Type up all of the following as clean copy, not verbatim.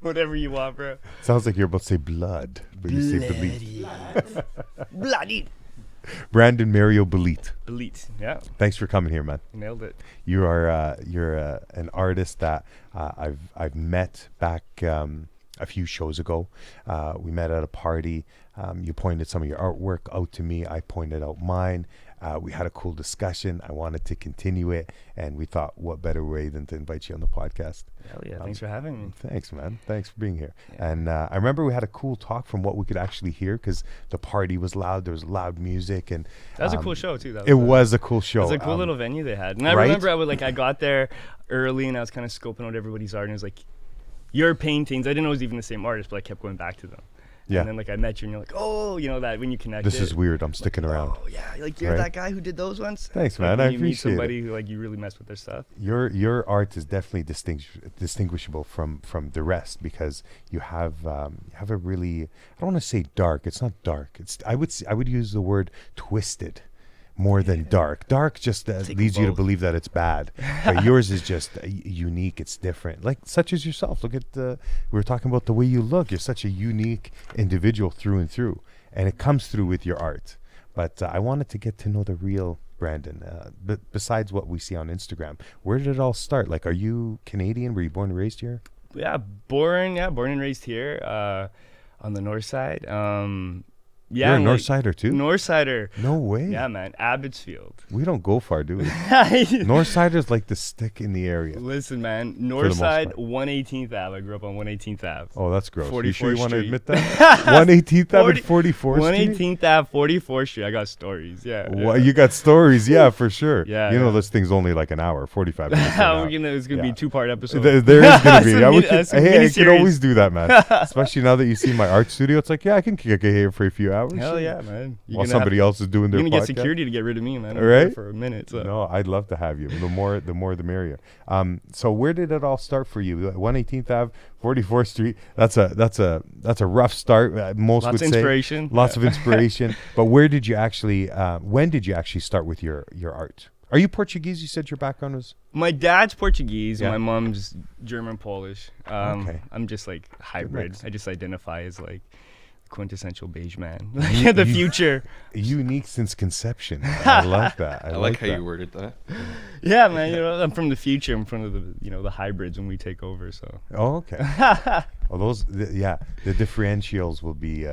Whatever you want, bro. Sounds like you're about to say blood, but you say Bilhete. Bloody. Brandon Mario Bilhete. Elite. Yeah. Thanks for coming here, man. Nailed it. You are you're an artist that I've met back a few shows ago. We met at a party. You pointed some of your artwork out to me. I pointed out mine. We had a cool discussion. I wanted to continue it, and we thought, what better way than to invite you on the podcast? Hell yeah! Thanks for having me. Thanks, man. Thanks for being here. Yeah. And I remember we had a cool talk from what we could actually hear because the party was loud. There was loud music, and that was a cool show too. It was a cool show. It was a cool little venue they had, and I right? remember I got there early, and I was kind of scoping out everybody's art, and it was like, your paintings. I didn't know it was even the same artist, but I kept going back to them. Yeah. And then like I met you and you're like, oh, you know that when you connect. This is weird. I'm sticking around. Oh yeah, like you're right? that guy who did those ones. Thanks, like, man. I you meet appreciate somebody it. who like you really mess with their stuff. Your art is definitely distinguishable from the rest because you have a really, I don't want to say dark. It's not dark. I would use the word twisted more than dark. Dark just leads you to believe that it's bad. But yours is just unique. It's different. Like such as yourself. Look at we were talking about the way you look. You're such a unique individual through and through, and it comes through with your art. But I wanted to get to know the real Brandon. But besides what we see on Instagram, where did it all start? Like, are you Canadian? Were you born and raised here? Yeah, born and raised here on the north side. Yeah, you're a Northsider too? Northsider. No way. Yeah, man. Abbotsfield. We don't go far, do we? Northsider's like the stick in the area. Listen, man. Northside, 118th Ave. I grew up on 118th Ave. Oh, that's gross. You sure you want to Street. admit that? 118th Ave and 44th Street? 118th Ave, 44th Street. I got stories. Yeah. Well, you got stories, yeah, for sure. Yeah. You know, this thing's only like an hour, 45 minutes. It's going to be a 2-part episode. There is going to be. I could series. always do that, man. Especially now that you see my art studio. It's like, yeah, I can kick it here for a few hours. Hell yeah, man. While somebody else is doing their podcast. You're going to get security to get rid of me, man. I'm right? here for a minute. So. No, I'd love to have you. The more, the merrier. So where did it all start for you? 118th Ave, 44th Street. That's a rough start. Most would say inspiration. Lots of inspiration. But where did you actually? When did you actually start with your art? Are you Portuguese? You said your background was. My dad's Portuguese. Yeah. My mom's German Polish. Okay. I'm just like hybrid. mix. I just identify as like quintessential beige man. The future. Unique since conception. I love that. I like how you worded that. Yeah, man. You know, I'm from the future. I'm from the hybrids when we take over. So. Oh, okay. Well, the differentials will be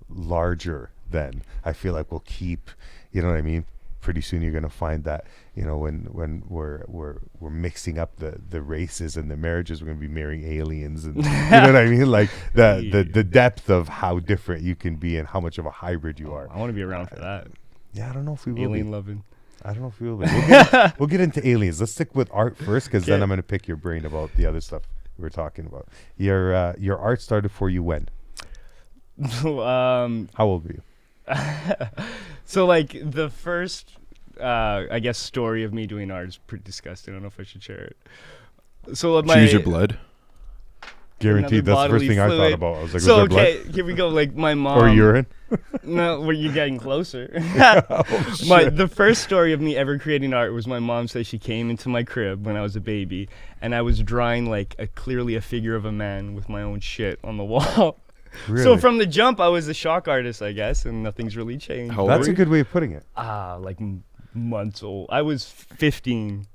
larger then. I feel like we'll keep. You know what I mean? Pretty soon you're gonna find that when we're mixing up the races and the marriages, we're gonna be marrying aliens and you know what I mean, like the depth of how different you can be and how much of a hybrid you are. I want to be around for that. Yeah, I don't know if we will Alien be. loving. I don't know if we will be. We'll get into aliens. Let's stick with art first because then I'm gonna pick your brain about the other stuff we were talking about. Your art started for you when? How old were you? So like the first I guess story of me doing art is pretty disgusting. I don't know if I should share it. So Choose your blood. Guaranteed. That's the first thing I thought about. I was like, so was there okay, here we go. Like my mom or urine. No, where you're getting closer. Oh, shit. The first story of me ever creating art was my mom said she came into my crib when I was a baby and I was drawing like clearly a figure of a man with my own shit on the wall. Really? So from the jump, I was a shock artist, I guess, and nothing's really changed. How old That's were a good way of putting it. Like months old. I was 15.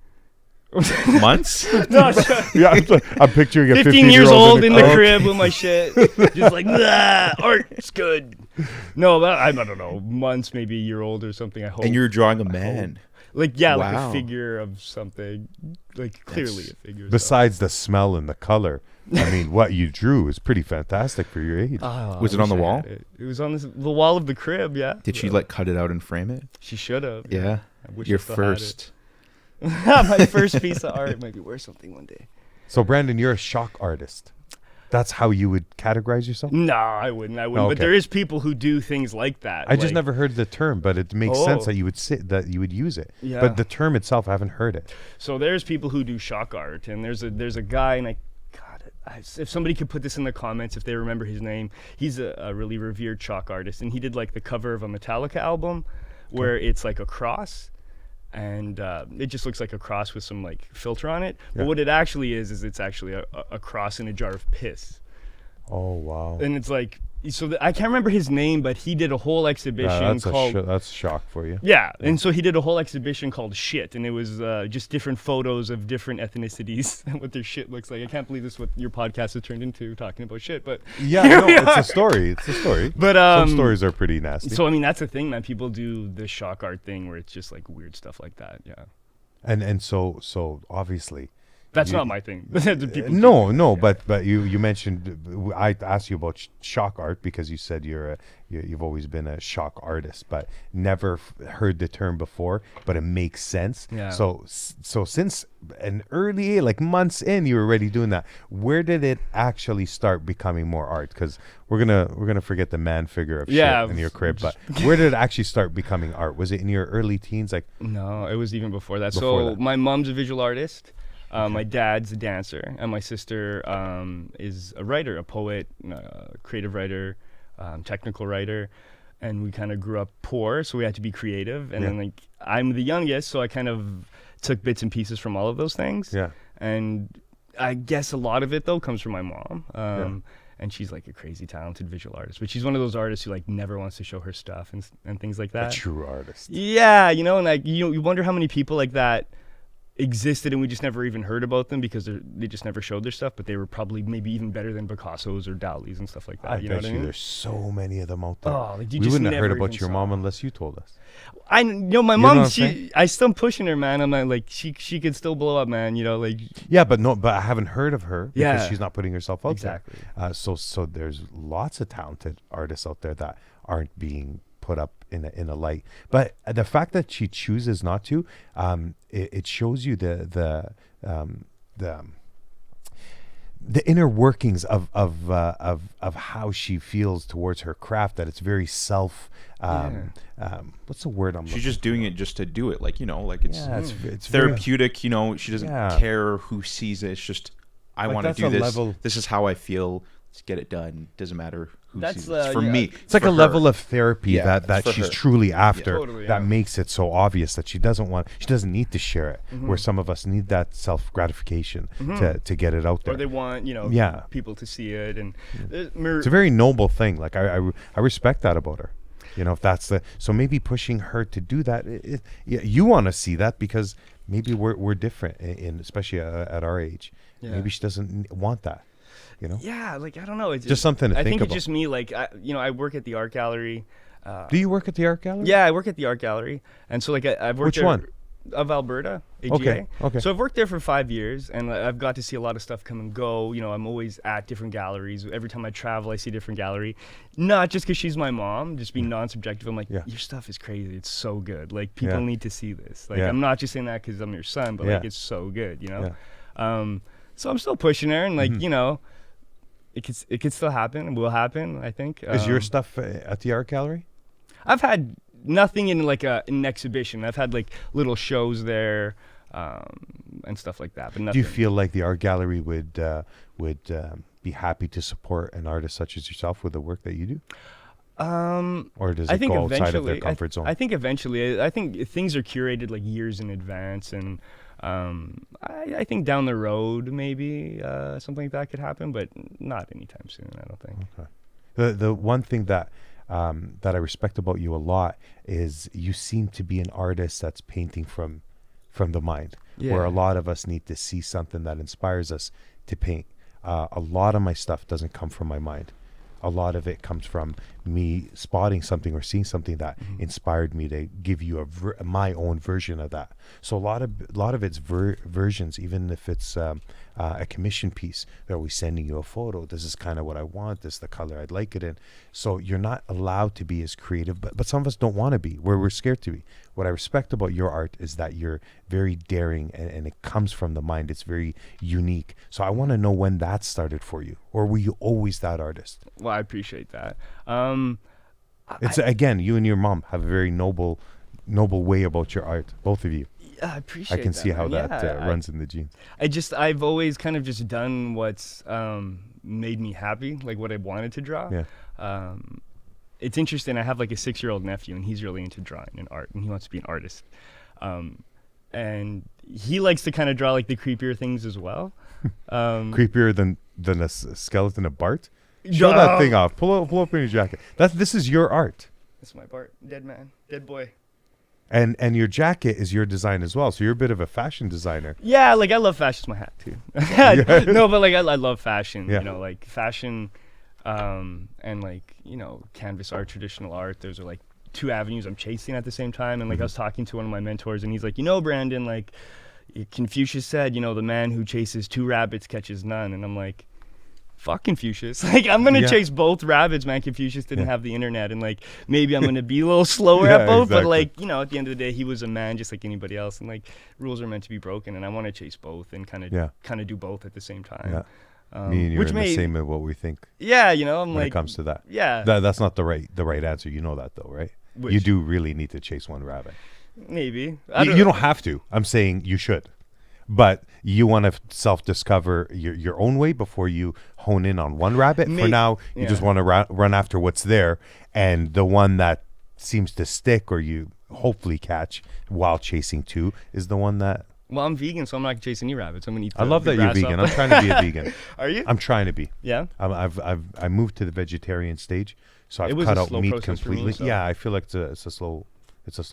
Months? No, Yeah, I'm picturing a 15 years old in the crib. crib with my shit, just like art's good. No, I don't know, months, maybe a year old or something. I hope. And you're drawing a man. like like Wow. a figure of something, like clearly a figure. Besides the smell and the color, I mean, what you drew is pretty fantastic for your age. Was it on the wall? It was on the wall of the crib. Yeah. Did she like cut it out and frame it? She should have. Yeah. I wish Your I still had it. first. My first piece of art might be worth something one day. So, Brandon, you're a shock artist. That's how you would categorize yourself? No, I wouldn't. Okay. But there is people who do things like that. I just like- never heard the term, but it makes sense Oh. that you would use it. Yeah. But the term itself, I haven't heard it. So there's people who do shock art, and there's a guy, and if somebody could put this in the comments, if they remember his name, he's a really revered shock artist, and he did like the cover of a Metallica album, where it's like a cross, and it just looks like a cross with some like filter on it. Yeah. But what it actually is it's actually a cross in a jar of piss. Oh wow. And it's like, so I can't remember his name, but he did a whole exhibition called. That's a shock for you. Yeah, and so he did a whole exhibition called Shit, and it was just different photos of different ethnicities and what their shit looks like. I can't believe this is what your podcast has turned into, talking about shit, but Yeah, no, it's a story. It's a story. But some stories are pretty nasty. So I mean, that's the thing, man. People do the shock art thing where it's just like weird stuff like that. Yeah, and so obviously. that's not my thing. The people No, do no, that, yeah. but you mentioned, I asked you about shock art because you said you've always been a shock artist, but never heard the term before. But it makes sense. Yeah. So since an early, like months in, you were already doing that. Where did it actually start becoming more art? Because we're gonna forget the man figure of Yeah, shit in your crib, but where did it actually start becoming art? Was it in your early teens? Like No, it was even before that. Before So that. my mom's a visual artist. My dad's a dancer, and my sister is a writer, a poet, creative writer, technical writer, and we kind of grew up poor, so we had to be creative. And then like I'm the youngest, so I kind of took bits and pieces from all of those things. Yeah. And I guess a lot of it though comes from my mom. And she's like a crazy talented visual artist, but she's one of those artists who like never wants to show her stuff and things like that. a true artist. Yeah, you know, and like you wonder how many people like that existed and we just never even heard about them because they just never showed their stuff, but they were probably maybe even better than Picasso's or Dali's and stuff like that. I You know bet what I you mean? there's so many of them out there. Oh, like you We just wouldn't have heard never about even your saw mom them. unless you told us. My You know mom, what I'm saying? I still pushing her, man. I'm like she could still blow up, man. You know, like Yeah, but I haven't heard of her because Yeah. she's not putting herself out Exactly. there. So there's lots of talented artists out there that aren't being put up in a light. But the fact that she chooses not to, it shows you the inner workings of how she feels towards her craft. That it's very self. What's the word I'm? She's looking just doing it just to do it, like, you know, like it's Yeah, it's very- therapeutic. You know, she doesn't Yeah. care who sees it. It's just I Like, want to that's do a this. level- This is how I feel. Let's get it done. Doesn't matter who That's, sees it. It's for yeah. me. It's like for a her. level of therapy Yeah, that it's for she's her. truly after Totally, that yeah. makes it so obvious that she doesn't need to share it, Mm-hmm. where some of us need that self gratification to get it out there. or they want, you know, Yeah. people to see it and It's a very noble thing. Like I respect that about her. You know, if that's so maybe pushing her to do that, yeah, you want to see that because maybe we're different in especially at our age. Yeah. Maybe she doesn't want that. You know, yeah, like I don't know. It's just something to I think think about. it's just me. Like I work at the art gallery. Do you work at the art gallery? Yeah, I work at the art gallery, and so like I've worked Which there, one? Of Alberta, AGA. Okay. So I've worked there for 5 years, and I've got to see a lot of stuff come and go. You know, I'm always at different galleries. Every time I travel, I see a different gallery. Not just because she's my mom, just being non-subjective. I'm like, Yeah. your stuff is crazy. It's so good. Like people Yeah. need to see this. Like Yeah. I'm not just saying that because I'm your son, but Yeah. like it's so good. You know. Yeah. So I'm still pushing her, and like Mm-hmm. you know, it could still happen. It will happen. I think. Is your stuff at the art gallery? I've had nothing in like an exhibition. I've had like little shows there and stuff like that, but nothing. Do you feel like the art gallery would be happy to support an artist such as yourself with the work that you do? Or does I it think go outside of their eventually, comfort zone? I think eventually, I think things are curated like years in advance, and I think down the road maybe something like that could happen, but not anytime soon. I don't think. The one thing that I respect about you a lot is you seem to be an artist that's painting from the mind, where Yeah. a lot of us need to see something that inspires us to paint. A lot of my stuff doesn't come from my mind. A lot of it comes from me spotting something or seeing something that inspired me to give you my own version of that. So a lot of it's versions, even if it's a commission piece. They're always sending you a photo. This is kind of what I want. This is the color I'd like it in. So you're not allowed to be as creative, but some of us don't want to be. We're scared to be. What I respect about your art is that you're very daring and it comes from the mind. It's very unique. So I want to know when that started for you, or were you always that artist? Well, I appreciate that. It's again, you and your mom have a very noble way about your art, both of you. I appreciate. I can see how man. that Yeah, runs in the genes. I've always kind of just done what's made me happy, like what I wanted to draw. Yeah. It's interesting. I have like a 6-year-old nephew, and he's really into drawing and art, and he wants to be an artist. And he likes to kind of draw like the creepier things as well. Creepier than a skeleton of Bart. Show that thing off. Pull open your jacket. This is your art. That's my part. Dead man. Dead boy. And your jacket is your design as well. So you're a bit of a fashion designer. Yeah, like I love fashion. It's my hat too. No, but like I love fashion. Yeah. You know, like fashion, and like canvas art, traditional art. Those are like two avenues I'm chasing at the same time. And like I was talking to one of my mentors, and he's like, Brandon, like Confucius said, the man who chases two rabbits catches none. And I'm like, fuck Confucius. Like I'm gonna chase both rabbits, man. Confucius didn't have the internet, and like maybe I'm gonna be a little slower at both, but like at the end of the day, he was a man just like anybody else, and like rules are meant to be broken, and I want to chase both and kind of do both at the same time. Me and you're in the same of what we think. Yeah, I'm when like it comes to that. Yeah, that's not the right answer. You know that though, right? Which? You do really need to chase one rabbit. Maybe you don't have to. I'm saying you should. But you want to self-discover your own way before you hone in on one rabbit. For now, you just want to run after what's there, and the one that seems to stick or you hopefully catch while chasing two is the one that... Well, I'm vegan, so I'm not going to chase any rabbits. I'm going to eat I love that you're vegan. I'm trying to be a vegan. Are you? I'm trying to be. Yeah? I moved to the vegetarian stage, so I've cut out meat completely. Me, so. Yeah, I feel like it's a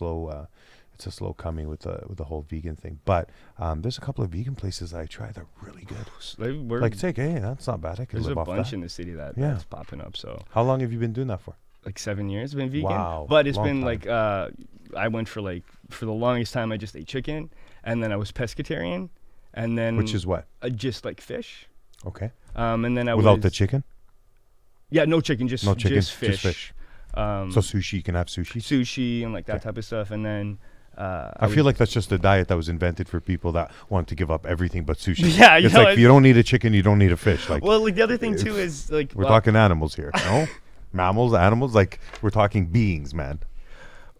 slow coming with the whole vegan thing. But there's a couple of vegan places that I tried that are really good. That's not bad. I could live off that. There's a bunch in the city that's popping up. So how long have you been doing that for? Like 7 years. I've been vegan. Wow. But it's been time. Like I went for the longest time I just ate chicken, and then I was pescatarian, and then which is what? Just like fish. Okay. And then without the chicken? Yeah, no chicken, just fish. Just fish. So sushi, you can have sushi and like that type of stuff, and then I feel like that's just a diet that was invented for people that want to give up everything but sushi. Yeah, it's like if you don't need a chicken, you don't need a fish. Like, well, like the other thing too is like we're talking animals here, no? Mammals, animals, like we're talking beings, man.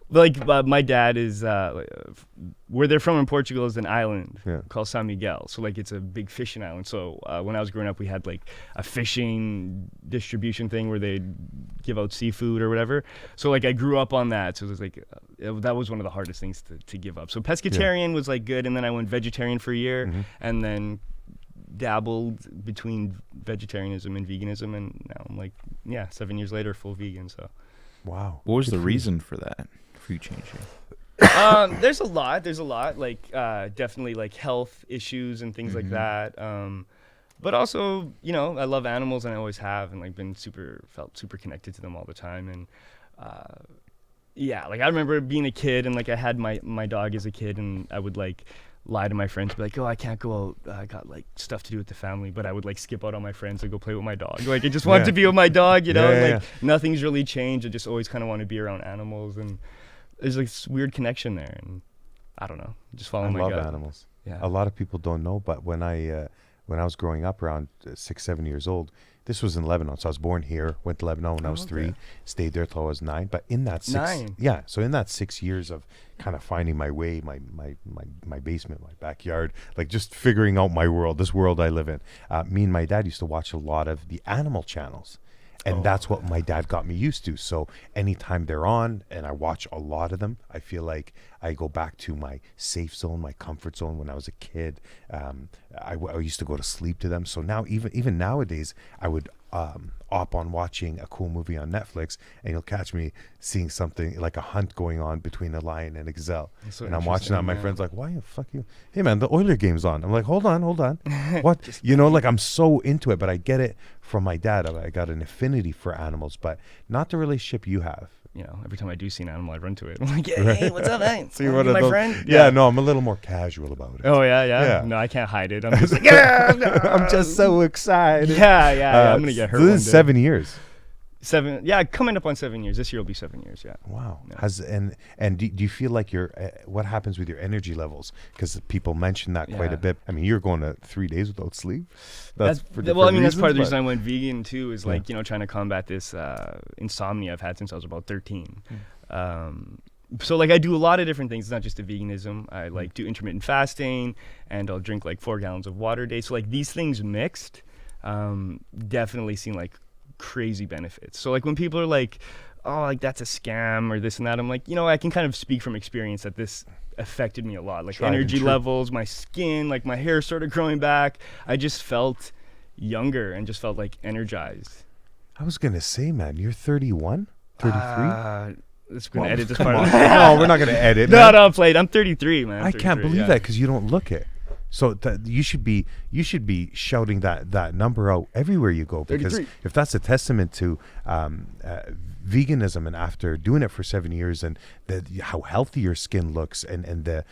Like my dad is where they're from in Portugal is an island called San Miguel. So like it's a big fishing island. So when I was growing up, we had like a fishing distribution thing where they'd give out seafood or whatever. So like I grew up on that. So it was like that was one of the hardest things to give up. So pescatarian was like good, and then I went vegetarian for a year, and then dabbled between vegetarianism and veganism, and now I'm like 7 years later full vegan. So wow. What was the reason for that? For you changing? There's a lot like definitely like health issues and things like that, but also I love animals, and I always have, and like felt super connected to them all the time. And like I remember being a kid, and like I had my dog as a kid, and I would like lie to my friends, be like, oh, I can't go out, I got like stuff to do with the family, but I would like skip out on my friends and go play with my dog. Like I just wanted to be with my dog, nothing's really changed. I just always kind of want to be around animals, and there's like this weird connection there, and I don't know, just following my gut. I love animals. Yeah. A lot of people don't know, but when I was growing up around 6-7 years old, this was in Lebanon. So I was born here, went to Lebanon when I was 3, stayed there till I was 9. But in that 6 years of kind of finding my way, my basement, my backyard, like just figuring out my world, this world I live in. Me and my dad used to watch a lot of the animal channels. And that's what my dad got me used to. So anytime they're on, and I watch a lot of them, I feel like I go back to my safe zone, my comfort zone when I was a kid. I used to go to sleep to them. So now, even nowadays, I would op on watching a cool movie on Netflix, and you'll catch me seeing something like a hunt going on between a lion and a gazelle. So and I'm watching that, and my friend's like, why the fuck you? Hey man, the Oiler game's on. I'm like, hold on. What? Like I'm so into it, but I get it from my dad. I got an affinity for animals, but not the relationship you have. Every time I do see an animal, I run to it. I'm like, hey, what's up, man? See what my friend? Yeah, no, I'm a little more casual about it. Oh, yeah. No, I can't hide it. I'm just like, I'm just so excited. Yeah. I'm going to get hurt. This is 7 years. 7, yeah, coming up on 7 years. This year will be 7 years, yeah. Wow. Yeah. And do you feel like what happens with your energy levels? Because people mention that quite a bit. I mean, you're going to 3 days without sleep. That's part of the reason I went vegan too, is like, trying to combat this insomnia I've had since I was about 13. So like I do a lot of different things. It's not just the veganism. I like do intermittent fasting, and I'll drink like 4 gallons of water a day. So like these things mixed definitely seem like crazy benefits. So like when people are like, oh, like that's a scam or this and that, I'm like, I can kind of speak from experience that this affected me a lot. Like energy levels, my skin, like my hair started growing back. I just felt younger and just felt like energized. I was gonna say, man, you're 31, 33. Let's gonna Well, edit this come part. on. No, we're not gonna edit. No, man. no, played. I'm 33, man. I can't 33, believe that because you don't look it. So you should be shouting that number out everywhere you go, because 33. if that's a testament to veganism, and after doing it for 7 years, and how healthy your skin looks, and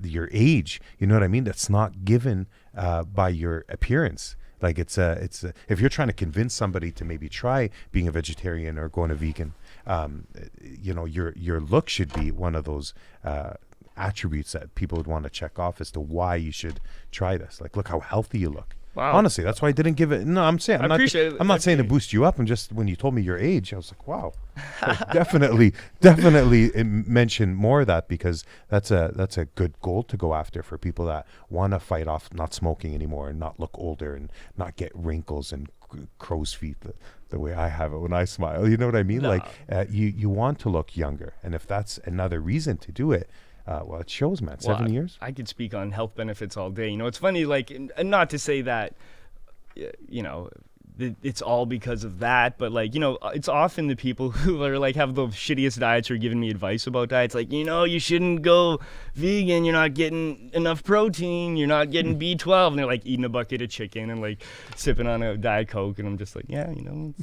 your age, you know what I mean? That's not given by your appearance. Like it's if you're trying to convince somebody to maybe try being a vegetarian or going a vegan, you know, your look should be one of those attributes that people would want to check off as to why you should try this. Like, look how healthy you look. Wow. Honestly, that's why I didn't give it. No, I'm saying I appreciate it. I'm not saying to boost you up. And just when you told me your age, I was like, wow. definitely mention more of that, because that's a good goal to go after for people that want to fight off not smoking anymore and not look older and not get wrinkles and crow's feet the way I have it when I smile. You know what I mean? No. Like you want to look younger, and if that's another reason to do it, well, it shows, man. 7 years. I could speak on health benefits all day. You know, it's funny, like, and not to say that, you know, it's all because of that, but like, you know, it's often the people who are like have the shittiest diets who are giving me advice about diets. Like, you know, you shouldn't go vegan. You're not getting enough protein. You're not getting B12. And they're like eating a bucket of chicken and like sipping on a Diet Coke. And I'm just like, yeah, you know.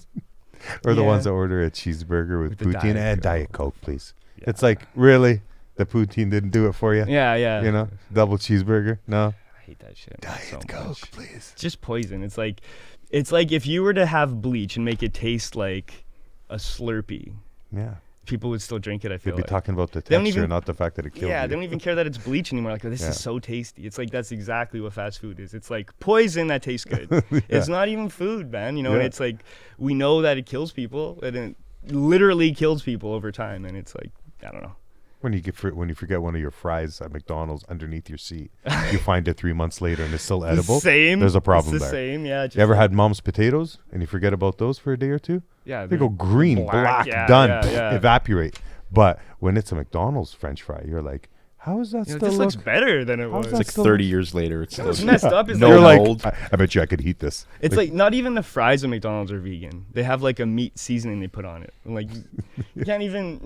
Or the Yeah. ones that order a cheeseburger with the poutine Diet and Coke. Diet Coke, please. Yeah. It's like, really? The poutine didn't do it for you? Yeah, yeah. You know, double cheeseburger? No. I hate that shit. Diet so Coke, much. please. It's just poison. It's like if you were to have bleach and make it taste like a Slurpee, Yeah. people would still drink it. I feel You'd be like. talking about the They don't texture, even- not the fact that it killed Yeah, you. they don't even care that it's bleach anymore. Like, oh, this Yeah. is so tasty. It's like that's exactly what fast food is. It's like poison that tastes good. It's not even food, man. You know, and Yeah. it's like we know that it kills people, and it literally kills people over time. And it's like, I don't know. When you forget one of your fries at McDonald's underneath your seat, you find it 3 months later and it's still edible. Same. There's a problem It's the there. same. Yeah. You ever had mom's potatoes and you forget about those for a day or two? Yeah. They go green, black, yeah, done, yeah. evaporate. But when it's a McDonald's French fry, you're like, how is that You know, still this look? looks better than it How's was. that Like still 30 years later, it's still What's messed up is no You're like, mold. I bet you I could eat this. it's like not even the fries at McDonald's are vegan. They have like a meat seasoning they put on it. Like you can't even.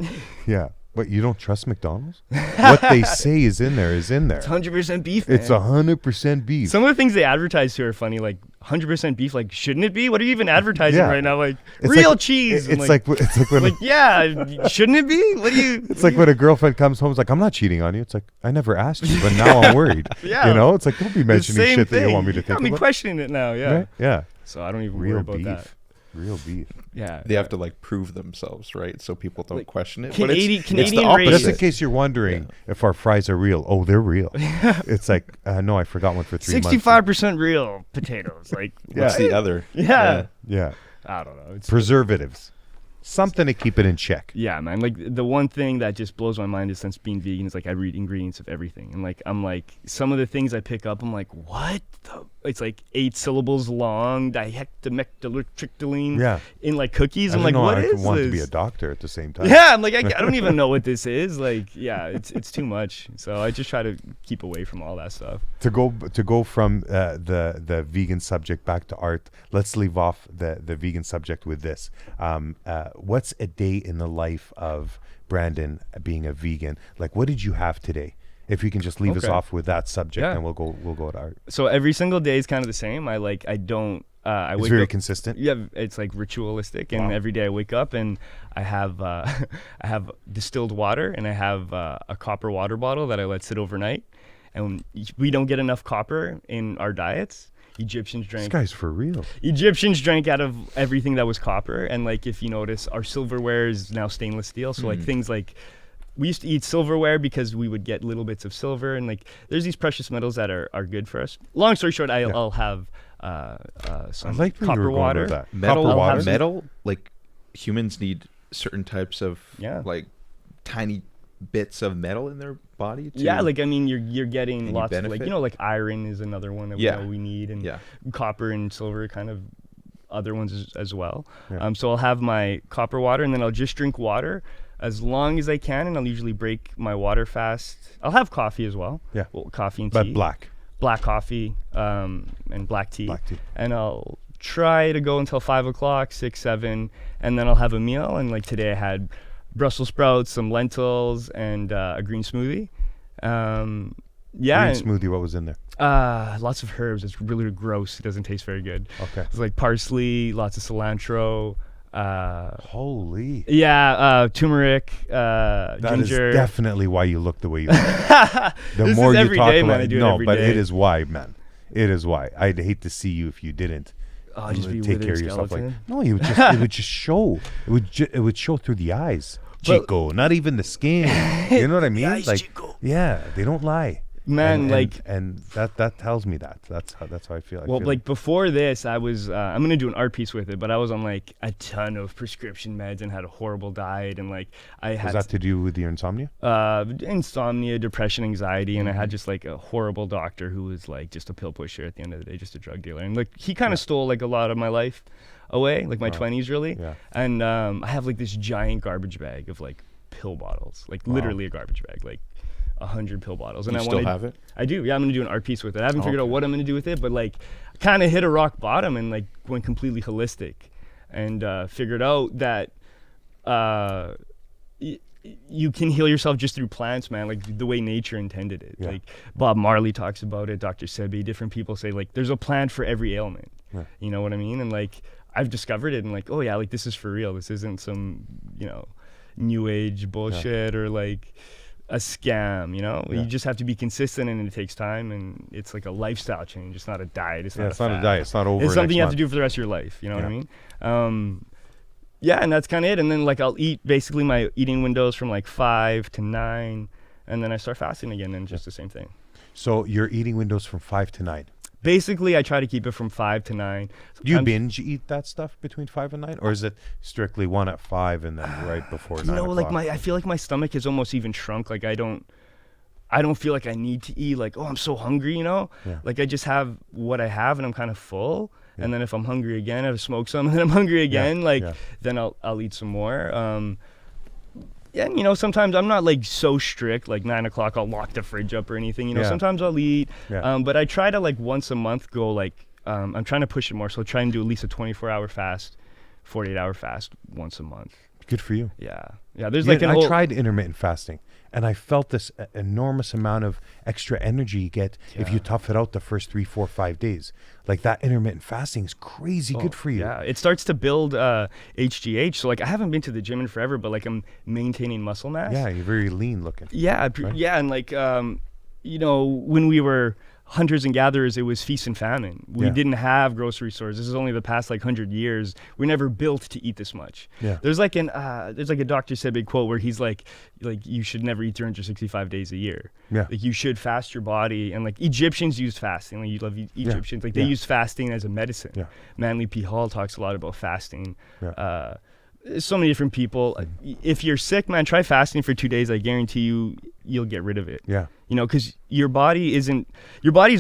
Yeah. But you don't trust McDonald's? What they say is in there is in there. It's 100% beef. Man. It's 100% beef. Some of the things they advertise to are funny, like 100% beef. Like, shouldn't it be? What are you even advertising Yeah. right now? Like It's real like- cheese. It's and like when like yeah, shouldn't it be? What do you? it's like when a girlfriend comes home, it's like, I'm not cheating on you. It's like, I never asked you, but now I'm worried. Yeah. You know, it's like, don't be The mentioning same shit thing. that you want me to You think got me about. questioning it now. Yeah. Right? Yeah. So I don't even Real worry about beef. that. Real beef. Yeah. They have to like prove themselves, right? So people don't Like, question it. Canadian- but Canadian it's the race- Just in opposite. case you're wondering if our fries are real. Oh, they're real. It's like, no, I forgot one for 3 months. 65% real potatoes. Like What's Yeah. the other? yeah. Yeah. I don't know. It's Preservatives. Something to keep it in check. yeah, man. Like the one thing that just blows my mind is since being vegan is like I read ingredients of everything, and like I'm like some of the things I pick up, I'm like, what? It's like 8 syllables long, dihectamectylatrictyline Yeah. in like cookies. I I'm don't like, know. what I is want this? to be a doctor at the same time. Yeah, I'm like, I don't even know what this is. Like, yeah, it's too much. So I just try to keep away from all that stuff. To go from the vegan subject back to art, let's leave off the vegan subject with this. What's a day in the life of Brandon being a vegan? Like, what did you have today? If you can just leave us Okay. off with that subject, Yeah. then we'll go to art. So every single day is kind of the same. I don't. I It's wake very up. consistent. Yeah, it's like ritualistic, and Wow. every day I wake up and I have I have distilled water, and I have a copper water bottle that I let sit overnight. And we don't get enough copper in our diets. This guy's for real. Egyptians drank out of everything that was copper, and like if you notice, our silverware is now stainless steel. So like things like we used to eat silverware because we would get little bits of silver, and like there's these precious metals that are good for us. Long story short, I'll have I some like where you were copper going water. with that. Metal, Copper water. have some- metal, like humans need certain types of Yeah. like tiny bits of metal in their body. To, Yeah, like I mean, you're getting Any lots of like benefit? like iron is another one that Yeah. we know we need, and yeah, copper and silver kind of other ones as well. Yeah. So I'll have my copper water, and then I'll just drink water as long as I can, and I'll usually break my water fast. I'll have coffee as well. Yeah. Well, coffee and But tea. black. Black coffee and black tea. Black tea. And I'll try to go until 5 o'clock, 6, 7, and then I'll have a meal. And like today I had Brussels sprouts, some lentils, and a green smoothie. Yeah. Green smoothie, what was in there? Lots of herbs. It's really gross. It doesn't taste very good. Okay. It's like parsley, lots of cilantro. Holy. Yeah, turmeric, That ginger. is definitely why you look the way you look. The This more is you every talk day, about man. I it, do it no, every but day. it is why, man. It is why. I'd hate to see you if you didn't. Oh, just be take withered care of yourself. Like, skeleton. no, you would just it would just show. It would show through the eyes. But- Chico, not even the skin. You know what I mean? eyes, like, Chico. yeah, they don't lie. Man, and that tells me that. That's how I feel. Well, like before this, I was I'm gonna do an art piece with it, but I was on like a ton of prescription meds and had a horrible diet, and like I Was had that to do with your insomnia? insomnia, depression, anxiety, and I had just like a horrible doctor who was like just a pill pusher at the end of the day, just a drug dealer, and like he kind of stole like a lot of my life away, like my 20s really. Yeah. And I have like this giant garbage bag of like pill bottles, like literally a garbage bag, like 100 pill bottles. And You I still wanted, have it? I do. Yeah, I'm gonna do an art piece with it. I haven't figured out Okay. what I'm gonna do with it, but like, kind of hit a rock bottom and like went completely holistic, and figured out that you can heal yourself just through plants, man. Like the way nature intended it. Yeah. Like Bob Marley talks about it. Dr. Sebi. Different people say like there's a plant for every ailment. Yeah. You know what I mean? And like I've discovered it, and like, oh yeah, like this is for real. This isn't some new age bullshit or like a scam, Yeah. You just have to be consistent, and it takes time, and it's like a lifestyle change. It's not a diet. It's not It's not a fad. diet. It's not over. It's something next you have month. to do for the rest of your life. You know what I Yeah. mean? Yeah, and that's kind of it. And then like I'll eat basically my eating windows from like 5 to 9, and then I start fasting again, and just the same thing. So your eating windows from 5 to 9. Basically, I try to keep it from 5 to 9. Do you Sometimes- binge eat that stuff between 5 and 9, or is it strictly one at 5 and then right before 9 o'clock? Like I feel like my stomach has almost even shrunk. Like I don't feel like I need to eat. Like, oh, I'm so hungry, Yeah. Like I just have what I have, and I'm kind of full. Yeah. And then if I'm hungry again, I have to smoke some, and then I'm hungry again. Then I'll eat some more. Yeah, sometimes I'm not like so strict. Like 9 o'clock, I'll lock the fridge up or anything. Yeah. Sometimes I'll eat. Yeah. But I try to like once a month go like I'm trying to push it more. So try and do at least a 24-hour fast, 48-hour fast once a month. Good for you. Yeah. There's Yeah, like an I whole, tried intermittent fasting, and I felt this enormous amount of extra energy you get if you tough it out the first 3, 4, 5 days. Like that intermittent fasting is crazy good for you. Yeah, it starts to build HGH. So like I haven't been to the gym in forever, but like I'm maintaining muscle mass. Yeah, you're very lean looking. Yeah, yeah, and like when we were hunters and gatherers, it was feast and famine. We Yeah. didn't have grocery stores. This is only the past like 100 years. We're never built to eat this much. Yeah. There's like a Dr. Sebi quote where he's like you should never eat 365 days a year. Yeah. Like you should fast your body, and like Egyptians used fasting. Like you love Egyptians. Like they Yeah. use fasting as a medicine. Yeah. Manly P. Hall talks a lot about fasting. Yeah. So many different people. If you're sick, man, try fasting for 2 days. I guarantee you'll get rid of it. Yeah. Because your body's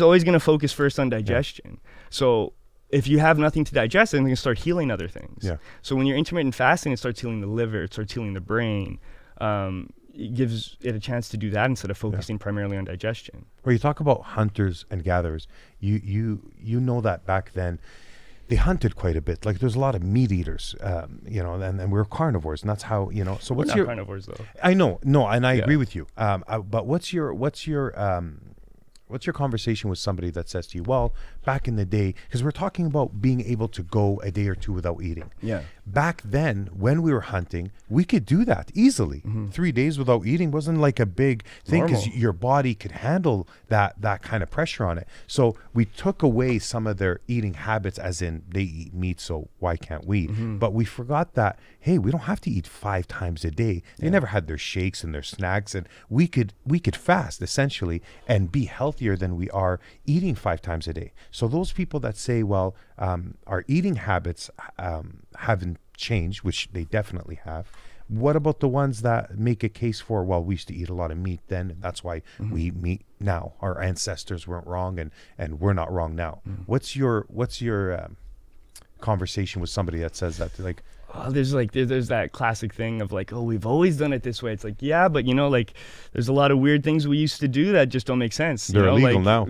always going to focus first on digestion. So if you have nothing to digest, then you can start healing other things. Yeah. So when you're intermittent fasting, it starts healing the liver, it starts healing the brain. It gives it a chance to do that instead of focusing primarily on digestion. Where you talk about hunters and gatherers, you know that back then they hunted quite a bit. Like there's a lot of meat eaters, and we're carnivores, and that's how, So We're what's not your carnivores though. I know, no, and I Yeah. agree with you. But what's your conversation with somebody that says to you, well, back in the day, because we're talking about being able to go a day or two without eating. Yeah. Back then, when we were hunting, we could do that easily. 3 days without eating wasn't like a big thing because Normal. your body could handle that kind of pressure on it. So we took away some of their eating habits, as in they eat meat, so why can't we? But we forgot that, hey, we don't have to eat 5 times a day. They never had their shakes and their snacks, and we could fast essentially and be healthier than we are eating 5 times a day. So those people that say, well, our eating habits haven't changed, which they definitely have. What about the ones that make a case for, well, we used to eat a lot of meat then, and that's why we eat meat now. Our ancestors weren't wrong, and we're not wrong now. What's your conversation with somebody that says that? Like, There's that classic thing of like, oh, we've always done it this way. It's like, yeah, but like there's a lot of weird things we used to do that just don't make sense. They're illegal now.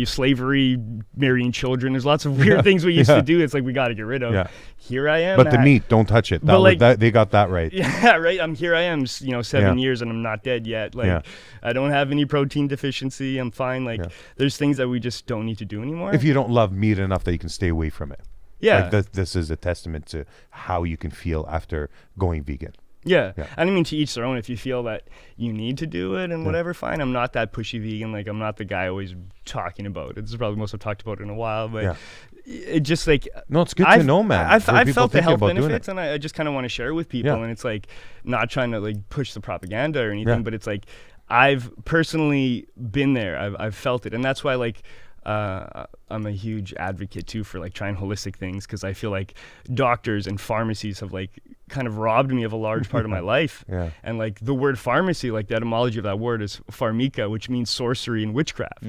Slavery, marrying children. There's lots of weird things we used to do. It's like we got to get rid of. Yeah. Here I am. But the meat, don't touch it. They got that right. Yeah, right. Here I am. 7 years and I'm not dead yet. Like I don't have any protein deficiency. I'm fine. Like there's things that we just don't need to do anymore. If you don't love meat enough that you can stay away from it. Yeah. Like this is a testament to how you can feel after going vegan. Yeah. And I mean, to each their own. If you feel that you need to do it and whatever, fine. I'm not that pushy vegan. Like, I'm not the guy always talking about it. This is probably the most I've talked about it in a while. But it just like... No, it's good to know, man. I've felt the health benefits, and I just kind of want to share it with people. And it's like, not trying to like push the propaganda or anything, but it's like, I've personally been there. I've felt it. And that's why like... I'm a huge advocate too for like trying holistic things, because I feel like doctors and pharmacies have like kind of robbed me of a large part of my life. And like the word pharmacy, like the etymology of that word is pharmika, which means sorcery and witchcraft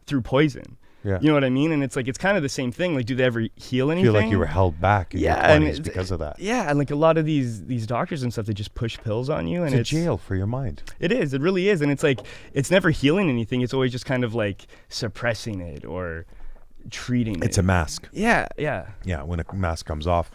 through poison. You know what I mean? And it's like, it's kind of the same thing. Like, do they ever heal anything? Feel like you were held back in your 20s because of that. Yeah, and like a lot of these doctors and stuff, they just push pills on you. And it's a jail for your mind. It is. It really is. And it's like, it's never healing anything. It's always just kind of like suppressing it or treating it. It's a mask. Yeah. Yeah, when a mask comes off,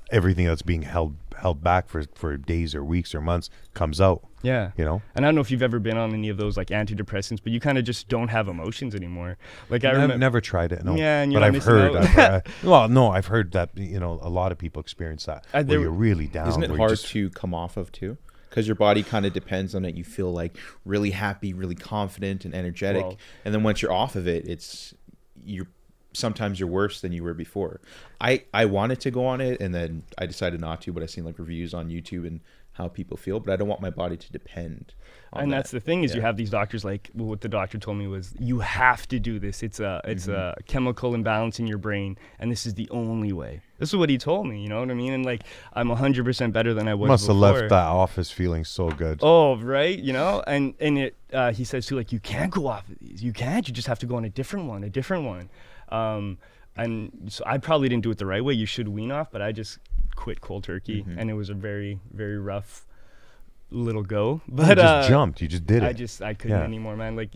everything that's being held back for days or weeks or months comes out. Yeah. You know? And I don't know if you've ever been on any of those like antidepressants, but you kind of just don't have emotions anymore. Like I've never tried it, no. Yeah, and but I've heard I've heard that, a lot of people experience that. Where you're really down. Isn't it hard to come off of too? Because your body kind of depends on it. You feel like really happy, really confident and energetic. And then once you're off of it, sometimes you're worse than you were before. I wanted to go on it, and then I decided not to, but I've seen like reviews on YouTube and how people feel, but I don't want my body to depend on and that. That's the thing is you have these doctors like, well, what the doctor told me was, you have to do this. It's a chemical imbalance in your brain, and this is the only way. This is what he told me, you know what I mean? And like, I'm 100% better than I was Must before. have left that office feeling so good. Oh, right, and it he says too, like, you can't go off of these. You can't. You just have to go on a different one. And so I probably didn't do it the right way. You should wean off, but I just quit cold turkey, and it was a very, very rough little go. But you just jumped. You just did it. I couldn't anymore, man. Like,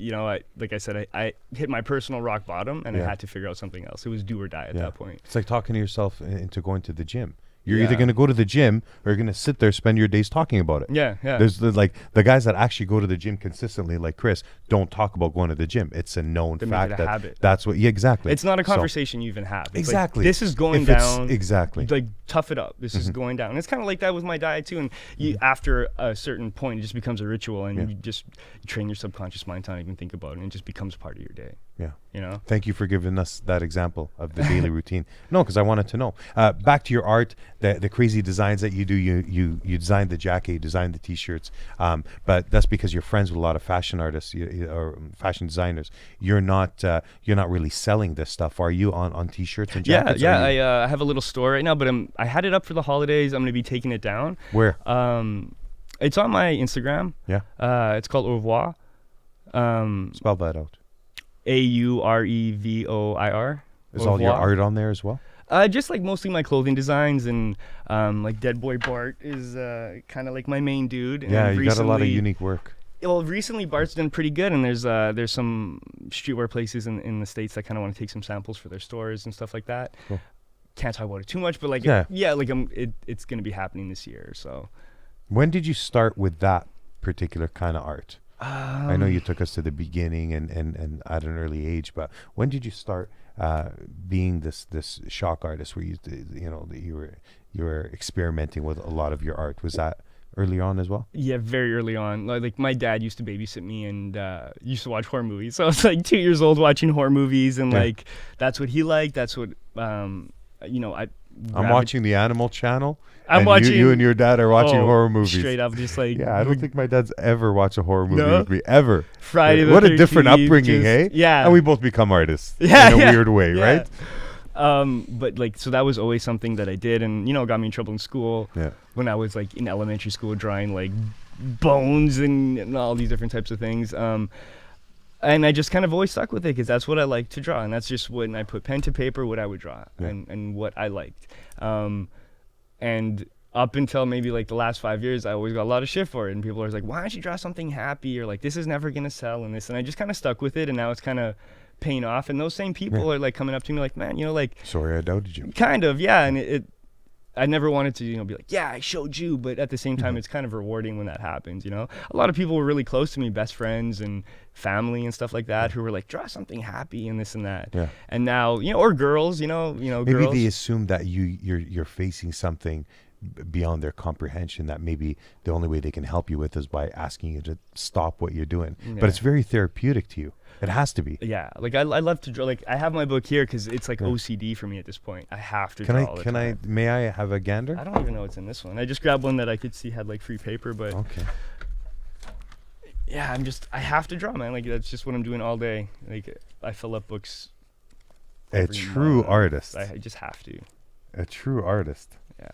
like I said, I hit my personal rock bottom, and I had to figure out something else. It was do or die at that point. It's like talking to yourself into going to the gym. You're either going to go to the gym or you're going to sit there, spend your days talking about it. Yeah. There's the guys that actually go to the gym consistently, like Chris, don't talk about going to the gym. It's a known fact make it a habit. That's what. Yeah, exactly. It's not a conversation you even have. It's exactly. Like, this is going down. Exactly. Like, tough it up. This is going down. And it's kind of like that with my diet too. And you, after a certain point, it just becomes a ritual, and you just train your subconscious mind to not even think about it, and it just becomes part of your day. Yeah. You know. Thank you for giving us that example of the daily routine. No, because I wanted to know. Back to your art, the crazy designs that you do. You designed the jacket, you designed the T-shirts, but that's because you're friends with a lot of fashion artists or fashion designers. You're not really selling this stuff, are you? On T-shirts and jackets? I have a little store right now, but I had it up for the holidays. I'm going to be taking it down. Where? It's on my Instagram. Yeah. It's called Au revoir. Spell that out. AUREVOIR. Is all your art on there as well? Just like mostly my clothing designs, and like Dead Boy Bart is kind of like my main dude. And yeah, you got a lot of unique work. Well, recently Bart's done pretty good, and there's some streetwear places in the States that kind of want to take some samples for their stores and stuff like that. Cool. Can't talk about it too much, but like it's gonna be happening this year. So, when did you start with that particular kind of art? I know you took us to the beginning and at an early age, but when did you start being this shock artist where you were experimenting with a lot of your art? Was that early on as well? Yeah, very early on. Like my dad used to babysit me and used to watch horror movies. So I was like 2 years old watching horror movies, and like that's what he liked. That's what I'm watching the Animal Channel. I'm watching. You and your dad are watching horror movies. Straight up, just like. Yeah, I don't think my dad's ever watched a horror movie with me ever. Friday the 13th. What a different upbringing, hey? Yeah. And we both become artists. In a weird way, right? But like, so that was always something that I did, and got me in trouble in school. Yeah. When I was like in elementary school, drawing like bones and all these different types of things. And I just kind of always stuck with it because that's what I like to draw, and that's just when I put pen to paper, what I would draw, and what I liked. And up until maybe like the last 5 years, I always got a lot of shit for it. And people are like, why don't you draw something happy? Or like, this is never going to sell and this. And I just kind of stuck with it. And now it's kind of paying off. And those same people are like coming up to me like, man, you know, like. Sorry, I doubted you. Kind of, yeah. And I never wanted to, you know, be like, yeah, I showed you. But at the same time, it's kind of rewarding when that happens, you know. A lot of people were really close to me, best friends and family and stuff like that, who were like, draw something happy and this and that. Yeah. And now, you know, or girls, you know, Maybe girls. they assume that you're facing something beyond their comprehension, that maybe the only way they can help you with is by asking you to stop what you're doing. Yeah. But it's very therapeutic to you. It has to be. Yeah, like I love to draw. Like I have my book here because it's like OCD for me at this point. I have to draw all the time. May I have a gander? I don't even know what's in this one. I just grabbed one that I could see had like free paper, but Okay. yeah, I have to draw, man. Like that's just what I'm doing all day. Like I fill up books. A every true month. artist. I just have to. A true artist. Yeah.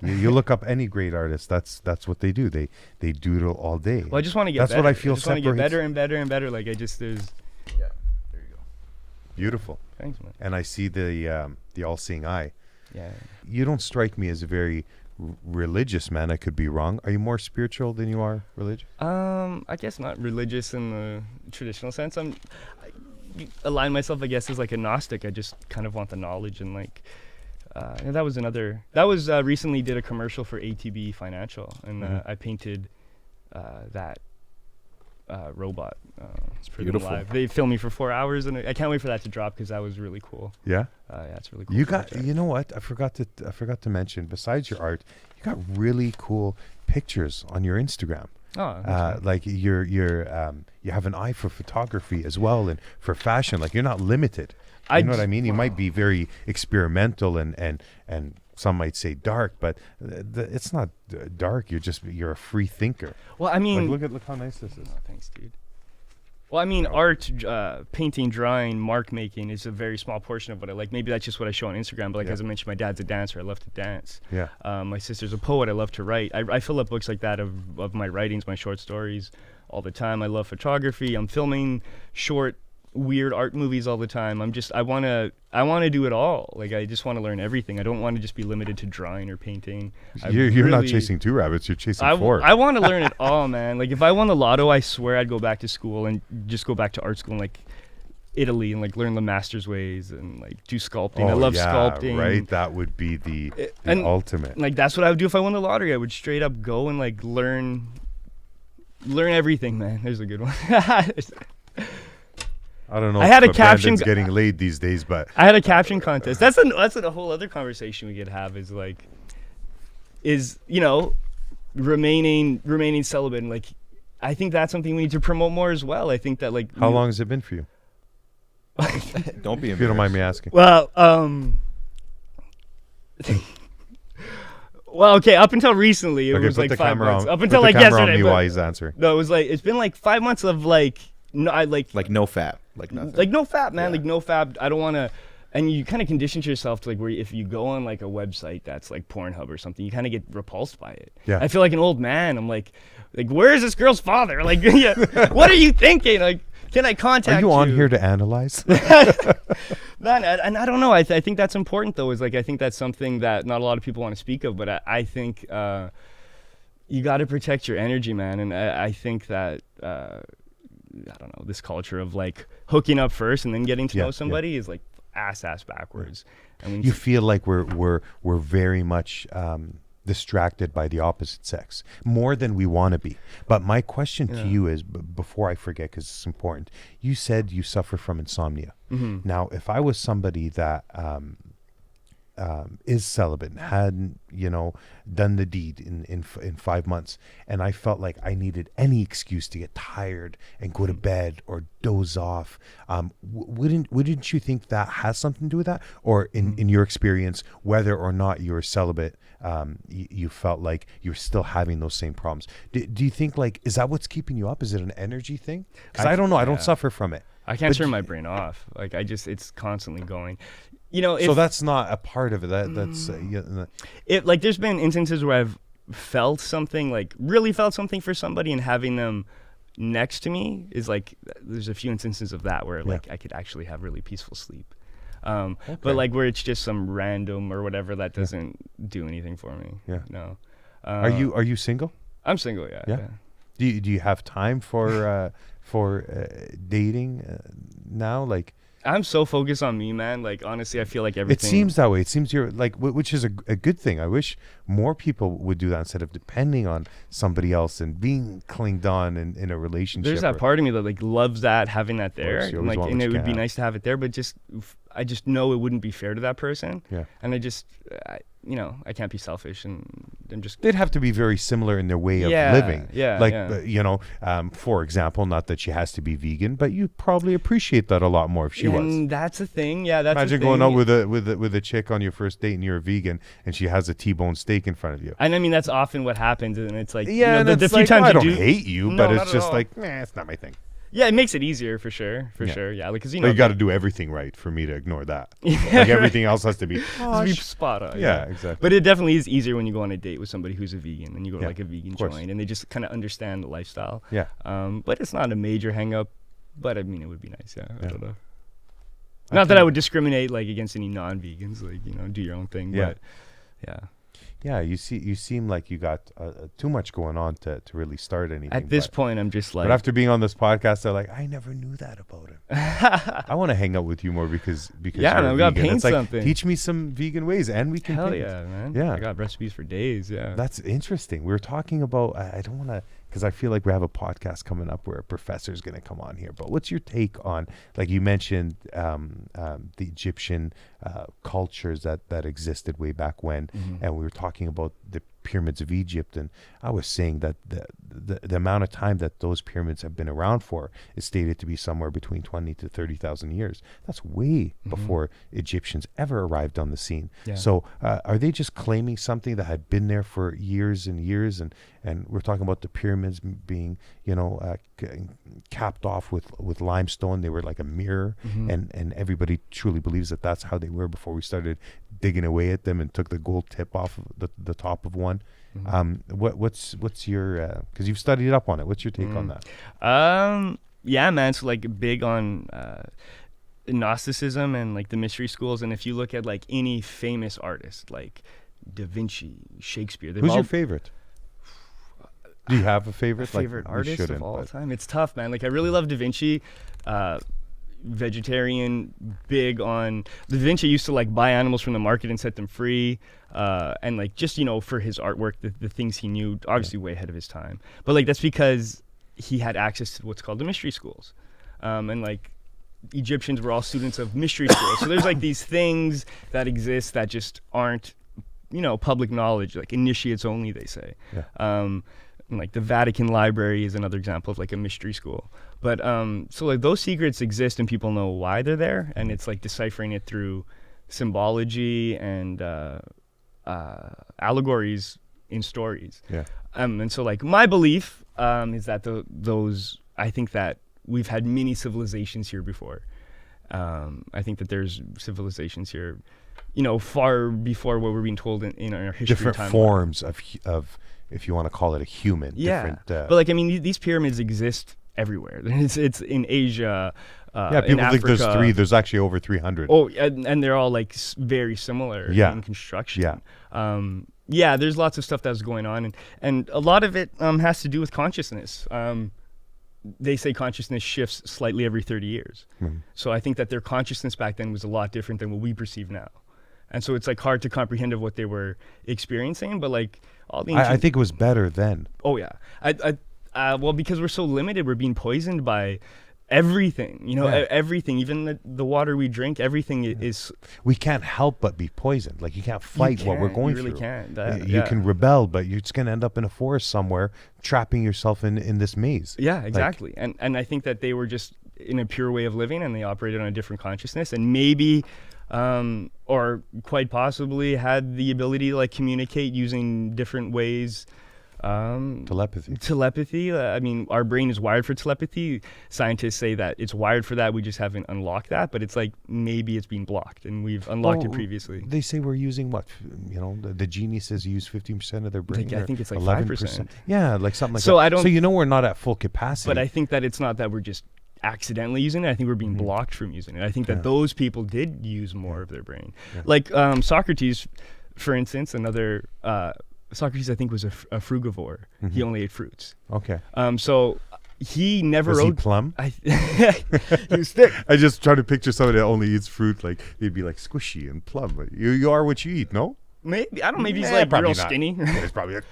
You look up any great artist. That's what they do. They doodle all day. Well, I just want to get That's better. what I feel I just want to get separates- better and better and better. Like I just there's. Yeah, there you go. Beautiful. Thanks, man. And I see the all-seeing eye. Yeah. You don't strike me as a very religious man. I could be wrong. Are you more spiritual than you are religious? I guess not religious in the traditional sense. I align myself, I guess, as like a Gnostic. I just kind of want the knowledge and like. And that was recently did a commercial for ATB Financial, and I painted that robot. It's pretty Beautiful. live. They filmed me for 4 hours, and I can't wait for that to drop because that was really cool. Yeah. Yeah, it's really cool. You know what? I forgot to mention. Besides your art, you got really cool pictures on your Instagram. Oh, Like you have an eye for photography as well, and for fashion. Like you're not limited. You know what I mean? You might be very experimental and some might say dark, but it's not dark. You're a free thinker. well, I mean, Like, look how nice this is. oh, thanks, dude. Well, I mean, art, painting, drawing, mark making is a very small portion of what I like. Maybe that's just what I show on Instagram. But like as I mentioned, my dad's a dancer. I love to dance. Yeah. My sister's a poet. I love to write. I fill up books like that of my writings, my short stories, all the time. I love photography. I'm filming short, weird art movies all the time. I want to do it all. Like I just want to learn everything. I don't want to just be limited to drawing or painting. You're not chasing 2 rabbits. You're chasing 4. I want to learn it all, man. Like if I won the lotto, I swear I'd go back to school and just go back to art school in like Italy and like learn the master's ways and like do sculpting. I love sculpting. Right, that would be the and, ultimate. Like that's what I would do if I won the lottery. I would straight up go and like learn everything, man. There's a good one. I don't know. I had if a caption Brandon's getting laid these days, but I had a caption contest. That's a whole other conversation we could have. Is you know, remaining celibate. And like, I think that's something we need to promote more as well. I think that like. how long has it been for you? Don't be If you don't mind me asking. Well, well, okay. Up until recently, it was put like the 5 camera months. on. Up Put until the like camera on yesterday. me but- while he's answering. No, it's been like 5 months of like no, I Like no fat, like nothing. like no fab, man. Yeah. Like no fab. I don't want to. And you kind of condition yourself to like where if you go on like a website that's like Pornhub or something, you kind of get repulsed by it. Yeah. I feel like an old man. I'm like where is this girl's father? Like, yeah, what are you thinking? Like, can I contact you? Are you on here to analyze? Man, and I don't know. I think that's important though. Is like I think that's something that not a lot of people want to speak of, but I think you got to protect your energy, man. And I think that. I don't know, this culture of like hooking up first and then getting to know somebody is like ass backwards. And You feel like we're very much distracted by the opposite sex more than we want to be. But my question to you is, before I forget, because it's important, you said you suffer from insomnia. Mm-hmm. Now, if I was somebody that is celibate and hadn't, done the deed in 5 months, and I felt like I needed any excuse to get tired and go to bed or doze off, wouldn't you think that has something to do with that? Or in your experience, whether or not you're celibate, you felt like you're still having those same problems. Do you think like, is that what's keeping you up? Is it an energy thing? Because I don't know. I don't suffer from it. I can't turn my brain off. Like it's constantly going. So that's not a part of it. That's like there's been instances where I've felt something, like really felt something for somebody, and having them next to me is like, there's a few instances of that where like I could actually have really peaceful sleep. But like where it's just some random or whatever, that doesn't do anything for me. Yeah. No. Are you single? I'm single. Yeah. Yeah? Do you have time for dating now? Like, I'm so focused on me, man. Like, honestly, I feel like everything. it seems that way. It seems you're like, which is a good thing. I wish more people would do that instead of depending on somebody else and being clinged on in a relationship. There's that part of me that like loves that, having that there, course, you and, always like, want and what it you would can be have. nice to have it there, but I just know it wouldn't be fair to that person. Yeah. And I can't be selfish, and I'm just. They'd have to be very similar in their way of living. Yeah. Like, yeah. for example, not that she has to be vegan, but you probably appreciate that a lot more if she was. And that's a thing. Yeah, that's Imagine a thing. going out with a chick on your first date and you're a vegan and she has a T-bone steak in front of you. And I mean, that's often what happens, and it's like, Yeah, and the it's few like, times I you don't do, hate you, No, but not it's at just all. like, it's not my thing. Yeah, it makes it easier for sure. Yeah, like, because But you got to do everything right for me to ignore that. Like everything else has to be. to be spot on. Yeah, exactly. But it definitely is easier when you go on a date with somebody who's a vegan, and you go to Yeah, like a vegan course. joint, and they just kind of understand the lifestyle. Yeah. But it's not a major hang up. But I mean, it would be nice. Yeah. I Yeah. don't know. Not that I would discriminate like against any non-vegans. Like, do your own thing. Yeah. But yeah. Yeah, you seem like you got too much going on to really start anything. At this but, point, I'm just like. but after being on this podcast, they're like, I never knew that about him. I want to hang out with you more because Yeah, you're man, a we gotta vegan. paint It's like, something. teach me some vegan ways, and we can Hell paint. yeah, man. Yeah. I got recipes for days. Yeah. That's interesting. We were talking about, I don't want to, because I feel like we have a podcast coming up where a professor's going to come on here. But what's your take on, like you mentioned, the Egyptian cultures that existed way back when, and we were talking about the pyramids of Egypt, and I was saying that the amount of time that those pyramids have been around for is stated to be somewhere between 20 to 30,000 years. That's way before Egyptians ever arrived on the scene. Yeah. So are they just claiming something that had been there for years and years, and we're talking about the pyramids being capped off with limestone? They were like a mirror, and everybody truly believes that that's how they were before we started digging away at them and took the gold tip off of the top of one. What's your because you've studied up on it, what's your take on that? Yeah, man. So like big on Gnosticism and like the mystery schools, and if you look at like any famous artist like Da Vinci, Shakespeare, Who's your favorite? Do you have a favorite? Favorite we artist of shouldn't, all but- time? It's tough, man. Like I really love Da Vinci. Vegetarian, big on Da Vinci used to like buy animals from the market and set them free, and like just for his artwork, the things he knew, obviously way ahead of his time. But like that's because he had access to what's called the mystery schools, and like Egyptians were all students of mystery schools. So there's like these things that exist that just aren't public knowledge, like initiates only, they say. Yeah. And like the Vatican Library is another example of like a mystery school. But so like those secrets exist and people know why they're there, and it's like deciphering it through symbology and allegories in stories. Yeah. And so like my belief is that those, I think that we've had many civilizations here before. I think that there's civilizations here, far before what we're being told in our history. Different timeline. forms of if you want to call it a human. Yeah, Different, but like I mean, these pyramids exist everywhere. It's in Asia. yeah, in people think there's Africa. 3. There's actually over 300. Oh, and they're all like very similar in construction. Yeah. Yeah, there's lots of stuff that's going on, and a lot of it has to do with consciousness. They say consciousness shifts slightly every 30 years. So I think that their consciousness back then was a lot different than what we perceive now. And so it's like hard to comprehend of what they were experiencing, but like all the I think it was better then. Oh yeah. Well, because we're so limited, we're being poisoned by everything, everything, even the water we drink, everything is. We can't help but be poisoned. Like you can't fight what we're going through. You really can't. You can rebel, but you're just going to end up in a forest somewhere, trapping yourself in this maze. Yeah, exactly. And I think that they were just in a pure way of living, and they operated on a different consciousness, and maybe, or quite possibly, had the ability to like communicate using different ways. Telepathy. I mean, our brain is wired for telepathy. Scientists say that it's wired for that. We just haven't unlocked that. But it's like maybe it's being blocked, and we've unlocked it previously. They say we're using what? The geniuses use 15% of their brain. I think it's like 11%. 5%. Yeah, like something like So that. So we're not at full capacity. But I think that it's not that we're just accidentally using it. I think we're being blocked from using it. I think that those people did use more of their brain. Like Socrates, for instance, Socrates, I think, was a frugivore. He only ate fruits. Okay. So he never Was he wrote plum? he was thick. I just try to picture somebody that only eats fruit, like they'd be like squishy and plum. But you are what you eat, no? Maybe I don't know. Maybe he's Nah, like probably real not. skinny. It's probably like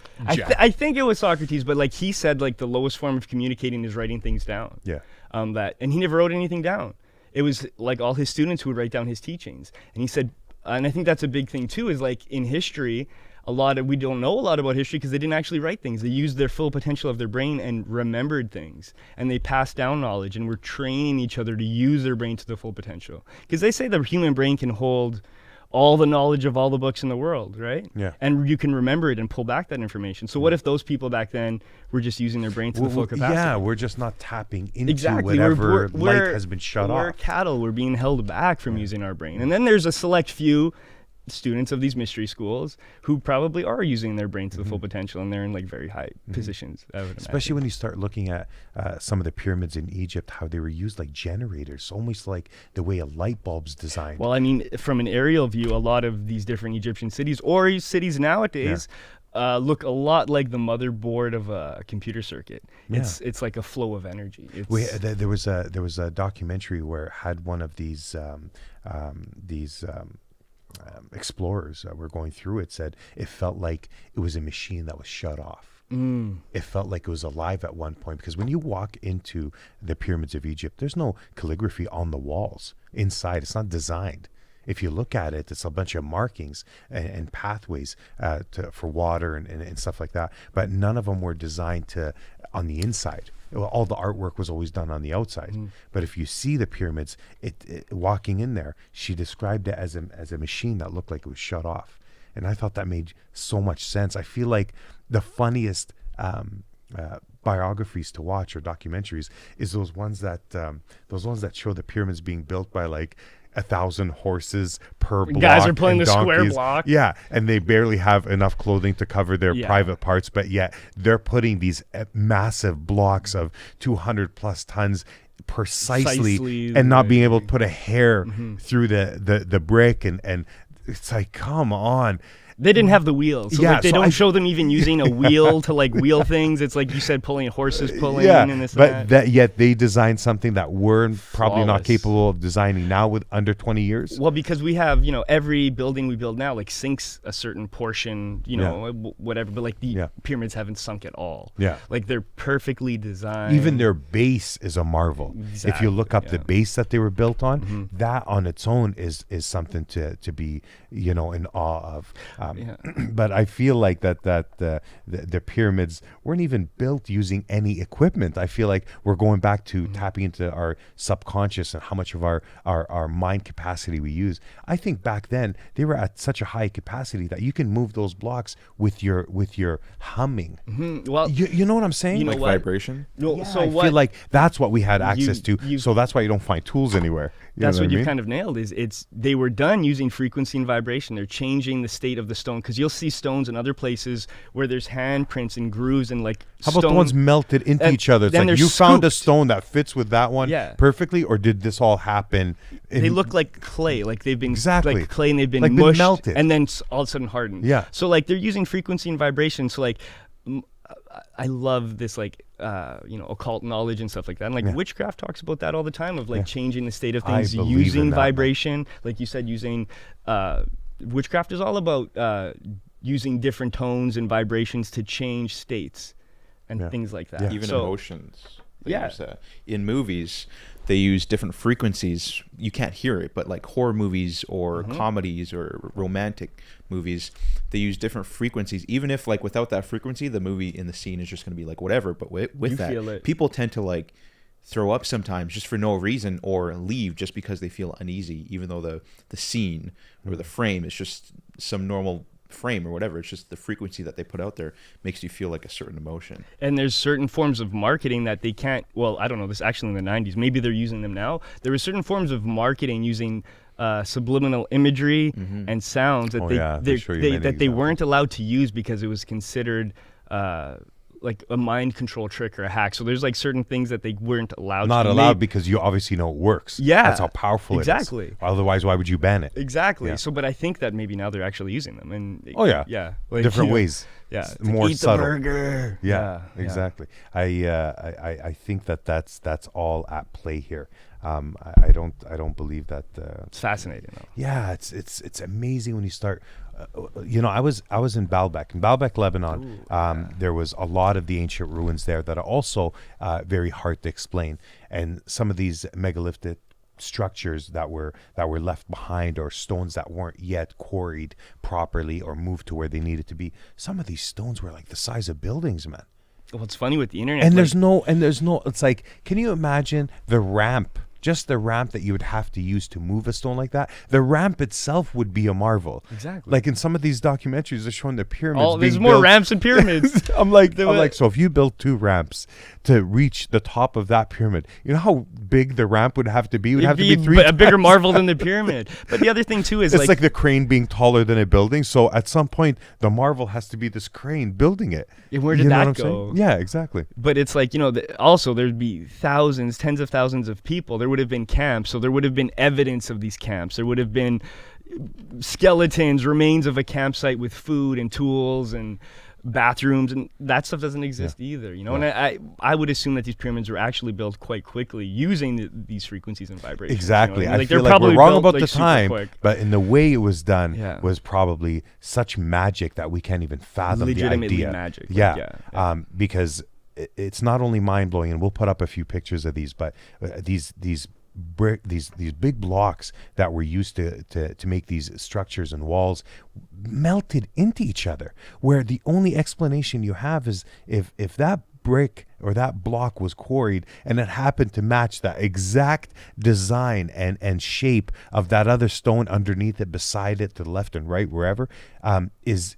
I think it was Socrates, but like he said, like the lowest form of communicating is writing things down. yeah. And he never wrote anything down. It was like all his students who would write down his teachings. And he said, and I think that's a big thing too, is like in history, we don't know a lot about history because they didn't actually write things. They used their full potential of their brain and remembered things, and they passed down knowledge and were training each other to use their brain to the full potential. Because they say the human brain can hold all the knowledge of all the books in the world, right? Yeah. And you can remember it and pull back that information. So what if those people back then were just using their brain to the full capacity? Yeah, we're just not tapping into Exactly. whatever We're- light has been shut We're off. cattle. We're being held back from using our brain. And then there's a select few students of these mystery schools who probably are using their brain to the full potential, and they're in like very high positions. I would Especially imagine. when you start looking at some of the pyramids in Egypt, how they were used like generators, almost like the way a light bulb's designed. Well, I mean, from an aerial view, a lot of these different Egyptian cities or cities nowadays look a lot like the motherboard of a computer circuit. Yeah. It's like a flow of energy. There was a documentary where it had one of these explorers were going through it, said it felt like it was a machine that was shut off. It felt like it was alive at one point, because when you walk into the pyramids of Egypt, there's no calligraphy on the walls inside. It's not designed. If you look at it, it's a bunch of markings and pathways for water and stuff like that, but none of them were designed on the inside. Well, all the artwork was always done on the outside. But if you see the pyramids, walking in there, she described it as a machine that looked like it was shut off. And I thought that made so much sense. I feel like the funniest biographies to watch or documentaries is those ones that show the pyramids being built by like 1,000 horses per block. Guys are pulling and the square donkeys. block. Yeah, and they barely have enough clothing to cover their private parts, but yet they're putting these massive blocks of 200 plus tons precisely and not being able to put a hair through the brick, and it's like, come on. They didn't have the wheels. So like, they don't show them even using a wheel to like wheel things. It's like you said, horses pulling and this and that. Yet they designed something that we're probably not Flawless. capable of designing now with under 20 years. Well, because we have, every building we build now like sinks a certain portion, whatever. But like the pyramids haven't sunk at all. Yeah. Like they're perfectly designed. Even their base is a marvel. Exactly, if you look up the base that they were built on, that on its own is something to be in awe of. But I feel like that the pyramids weren't even built using any equipment. I feel like we're going back to tapping into our subconscious and how much of our mind capacity we use. I think back then they were at such a high capacity that you can move those blocks with your humming. Well, you know what I'm saying? Like vibration? No, Yeah, so I feel like that's what we had access to. you- So that's why you don't find tools anywhere. That's what I you've mean? kind of nailed. They were done using frequency and vibration. They're changing the state of the stone, because you'll see stones in other places where there's handprints and grooves and like. How about the ones melted into and each other? It's then like they're you found a scooped. stone that fits with that one Yeah. perfectly, or did this all happen? They look like clay, like they've been Exactly. like clay, and they've been Like been mushed melted. and then all of a sudden hardened. Yeah. So like they're using frequency and vibration. So like. I love this occult knowledge and stuff like that. And like witchcraft talks about that all the time, of like changing the state of I things believe in using that, man. vibration. Like you said, using witchcraft is all about using different tones and vibrations to change states and things like that. Yeah. Even So- emotions. They Yeah. use, in movies, they use different frequencies. You can't hear it, but like horror movies or comedies or romantic movies, they use different frequencies. Even if like without that frequency, the movie in the scene is just going to be like whatever. But with You that, feel it. people tend to like throw up sometimes just for no reason, or leave just because they feel uneasy, even though the scene or the frame is just some normal frame or whatever. It's just the frequency that they put out there makes you feel like a certain emotion. And there's certain forms of marketing that they can't, well, I don't know, this actually in the 90s, maybe they're using them now. There were certain forms of marketing using subliminal imagery and sounds that Oh, yeah, they show you many that they examples. weren't allowed to use because it was considered like a mind control trick or a hack. So there's like certain things that they weren't allowed. Not to allowed make. because you obviously know it works. Yeah, that's how powerful exactly. it is. Otherwise, why would you ban it? Exactly. Yeah. So, but I think that maybe now they're actually using them, and yeah, like, different ways. Yeah, it's more eat subtle. the burger. Yeah, exactly. I think that's all at play here. I don't believe that. It's fascinating though. Yeah, it's amazing when you start. I was in Baalbek. In Baalbek, Lebanon. There was a lot of the ancient ruins there that are also very hard to explain, and some of these megalithic structures that were left behind, or stones that weren't yet quarried properly or moved to where they needed to be. Some of these stones were like the size of buildings, man. Well, it's funny with the internet. And there's no. It's like, can you imagine the ramp? Just the ramp that you would have to use to move a stone like that. The ramp itself would be a marvel. Exactly. Like in some of these documentaries, they're showing the pyramids. Oh, there's being more built. ramps and pyramids. I'm like, so if you built 2 ramps to reach the top of that pyramid, you know how big the ramp would have to be? It would have to be 3 a bigger marvel than the pyramid. But the other thing too is it's like the crane being taller than a building. So at some point, the marvel has to be this crane building it. And where did that go? Saying? Yeah, exactly. But it's like, also there'd be thousands, tens of thousands of people. There would have been camps. So there would have been evidence of these camps. There would have been skeletons, remains of a campsite with food and tools and bathrooms, and that stuff doesn't exist either. And I would assume that these pyramids were actually built quite quickly using these frequencies and vibrations. Exactly. I feel like we're wrong about the time, but in the way it was done was probably such magic that we can't even fathom legitimately the idea. Magic. Because it's not only mind blowing, and we'll put up a few pictures of these, but these big blocks that were used to make these structures and walls melted into each other, where the only explanation you have is if that brick or that block was quarried and it happened to match that exact design and shape of that other stone underneath it, beside it, to the left and right, wherever, is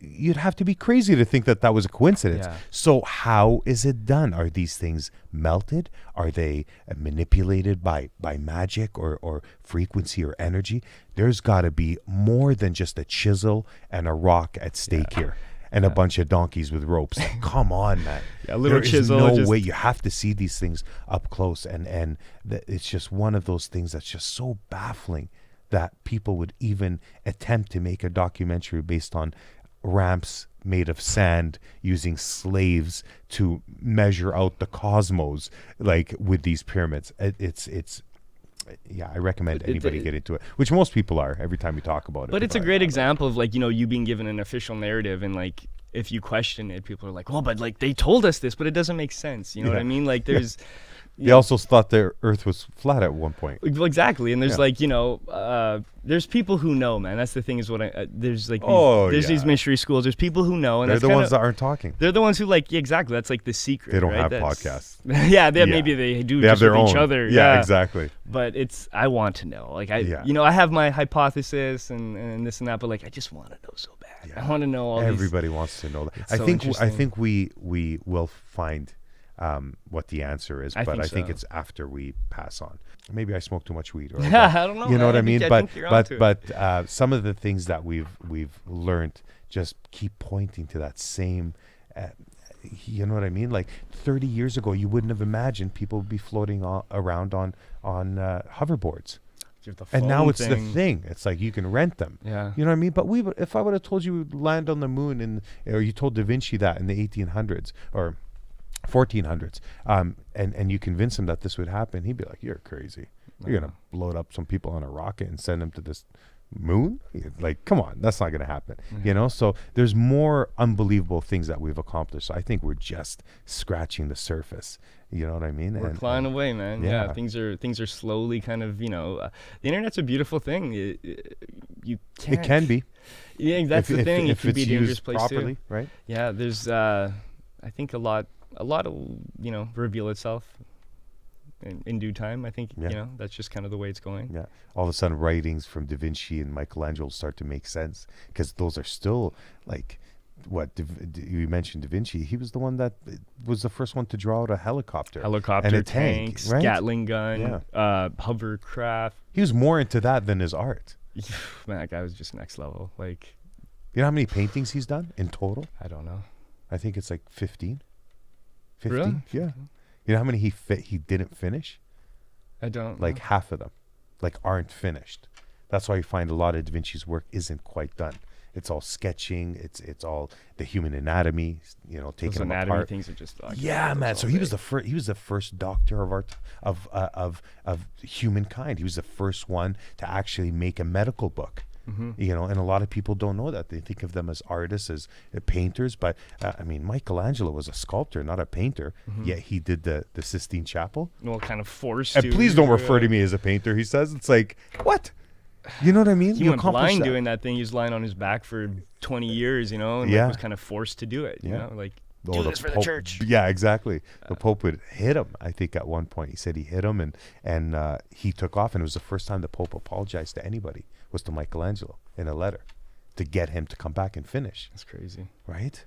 you'd have to be crazy to think that was a coincidence. So how is it done? Are these things melted? Are they manipulated by magic or frequency or energy? There's got to be more than just a chisel and a rock at stake here. And a bunch of donkeys with ropes. Like, come on, man. A little chisel. There's no way. You have to see these things up close. And it's just one of those things that's just so baffling that people would even attempt to make a documentary based on ramps made of sand using slaves to measure out the cosmos, like with these pyramids. I recommend anybody get into it, which most people are every time we talk about it. But it's a great example of, like, you being given an official narrative, and like if you question it, people are like, well, but like they told us this, but it doesn't make sense. You know what I mean? Like there's They also thought the Earth was flat at one point. Exactly, and there's there's people who know, man. That's the thing, is what there's like these mystery schools. There's people who know, and they're the ones that aren't talking. They're the ones who exactly. That's like the secret. They don't have podcasts. Maybe they do. They have their own. Each other. Yeah, exactly. But I want to know. Like I have my hypothesis and this and that, but like I just want to know so bad. I want to know all. Everybody wants to know that. I think we will find what the answer is, but I think it's after we pass on. Maybe I smoke too much weed. Or I don't know. You know what I mean? But some of the things that we've learned just keep pointing to that same. You know what I mean? Like 30 years ago, you wouldn't have imagined people would be floating around on hoverboards. And now it's the thing. It's like you can rent them. Yeah. You know what I mean? But if I would have told you we'd land on the moon, or you told Da Vinci that in the 1800s or 1400s, and you convince him that this would happen, he'd be like, you're crazy. You're going to load up some people on a rocket and send them to this moon? Like, come on, that's not going to happen. Mm-hmm. So there's more unbelievable things that we've accomplished. So I think we're just scratching the surface. You know what I mean? We're climbing away, man. Yeah, things are slowly kind of, the internet's a beautiful thing. You can't. It can be. Yeah, that's the thing. It can be a dangerous place properly, too. Right? Yeah, there's I think a lot will reveal itself in due time. I think that's just kind of the way it's going. Yeah, all of a sudden writings from Da Vinci and Michelangelo start to make sense, because those are still like what you mentioned. Da Vinci, he was the one that was the first one to draw out a helicopter and a tank, right? Gatling gun, hovercraft. He was more into that than his art. Man, that guy was just next level. Like, you know how many paintings he's done in total? I don't know. I think it's like 15. 15? Really? Yeah. You know how many he didn't finish? I don't Like know. half of them, like aren't finished. That's why you find a lot of Da Vinci's work isn't quite done. It's all sketching. It's all the human anatomy. You know, Those taking them anatomy apart. things are just Yeah, man. So he was the first. He was the first doctor of art of humankind. He was the first one to actually make a medical book. You know, and a lot of people don't know that. They think of them as artists, as painters. But I mean, Michelangelo was a sculptor, not a painter. Yet he did the Sistine Chapel. Well, kind of forced And to. please don't refer to me as a painter. He says it's like what. You know what I mean? He You went accomplish blind that. doing that thing. He was lying on his back for 20 years, you know, and Yeah. like, was kind of forced to do it. You Yeah. know, like Oh, do this for the Pope- church. Yeah, exactly. The Pope would hit him. I think at one point he said he hit him, and he took off. And it was the first time the Pope apologized to anybody was to Michelangelo in a letter to get him to come back and finish. That's crazy. Right?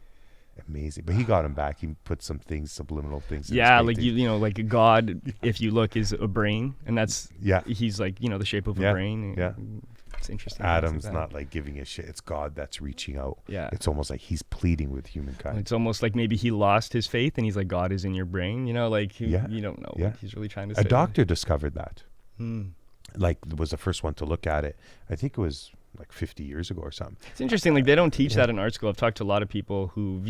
Amazing. But he got him back. He put some things, subliminal things. In Yeah, his like painting. you know, like a god. If you look, is a brain, and that's Yeah. He's like the shape of a Yeah, brain. yeah. It's interesting. Adam's Like that. not like giving a shit. It's God that's reaching out. Yeah. It's almost like he's pleading with humankind. It's almost like maybe he lost his faith, and he's like, God is in your brain. You know, like Yeah, you don't know yeah. what he's really trying to A say. doctor discovered that. Hmm. Like was the first one to look at it. I think it was like 50 years ago or something. It's interesting. Like they don't teach that in art school. I've talked to a lot of people who've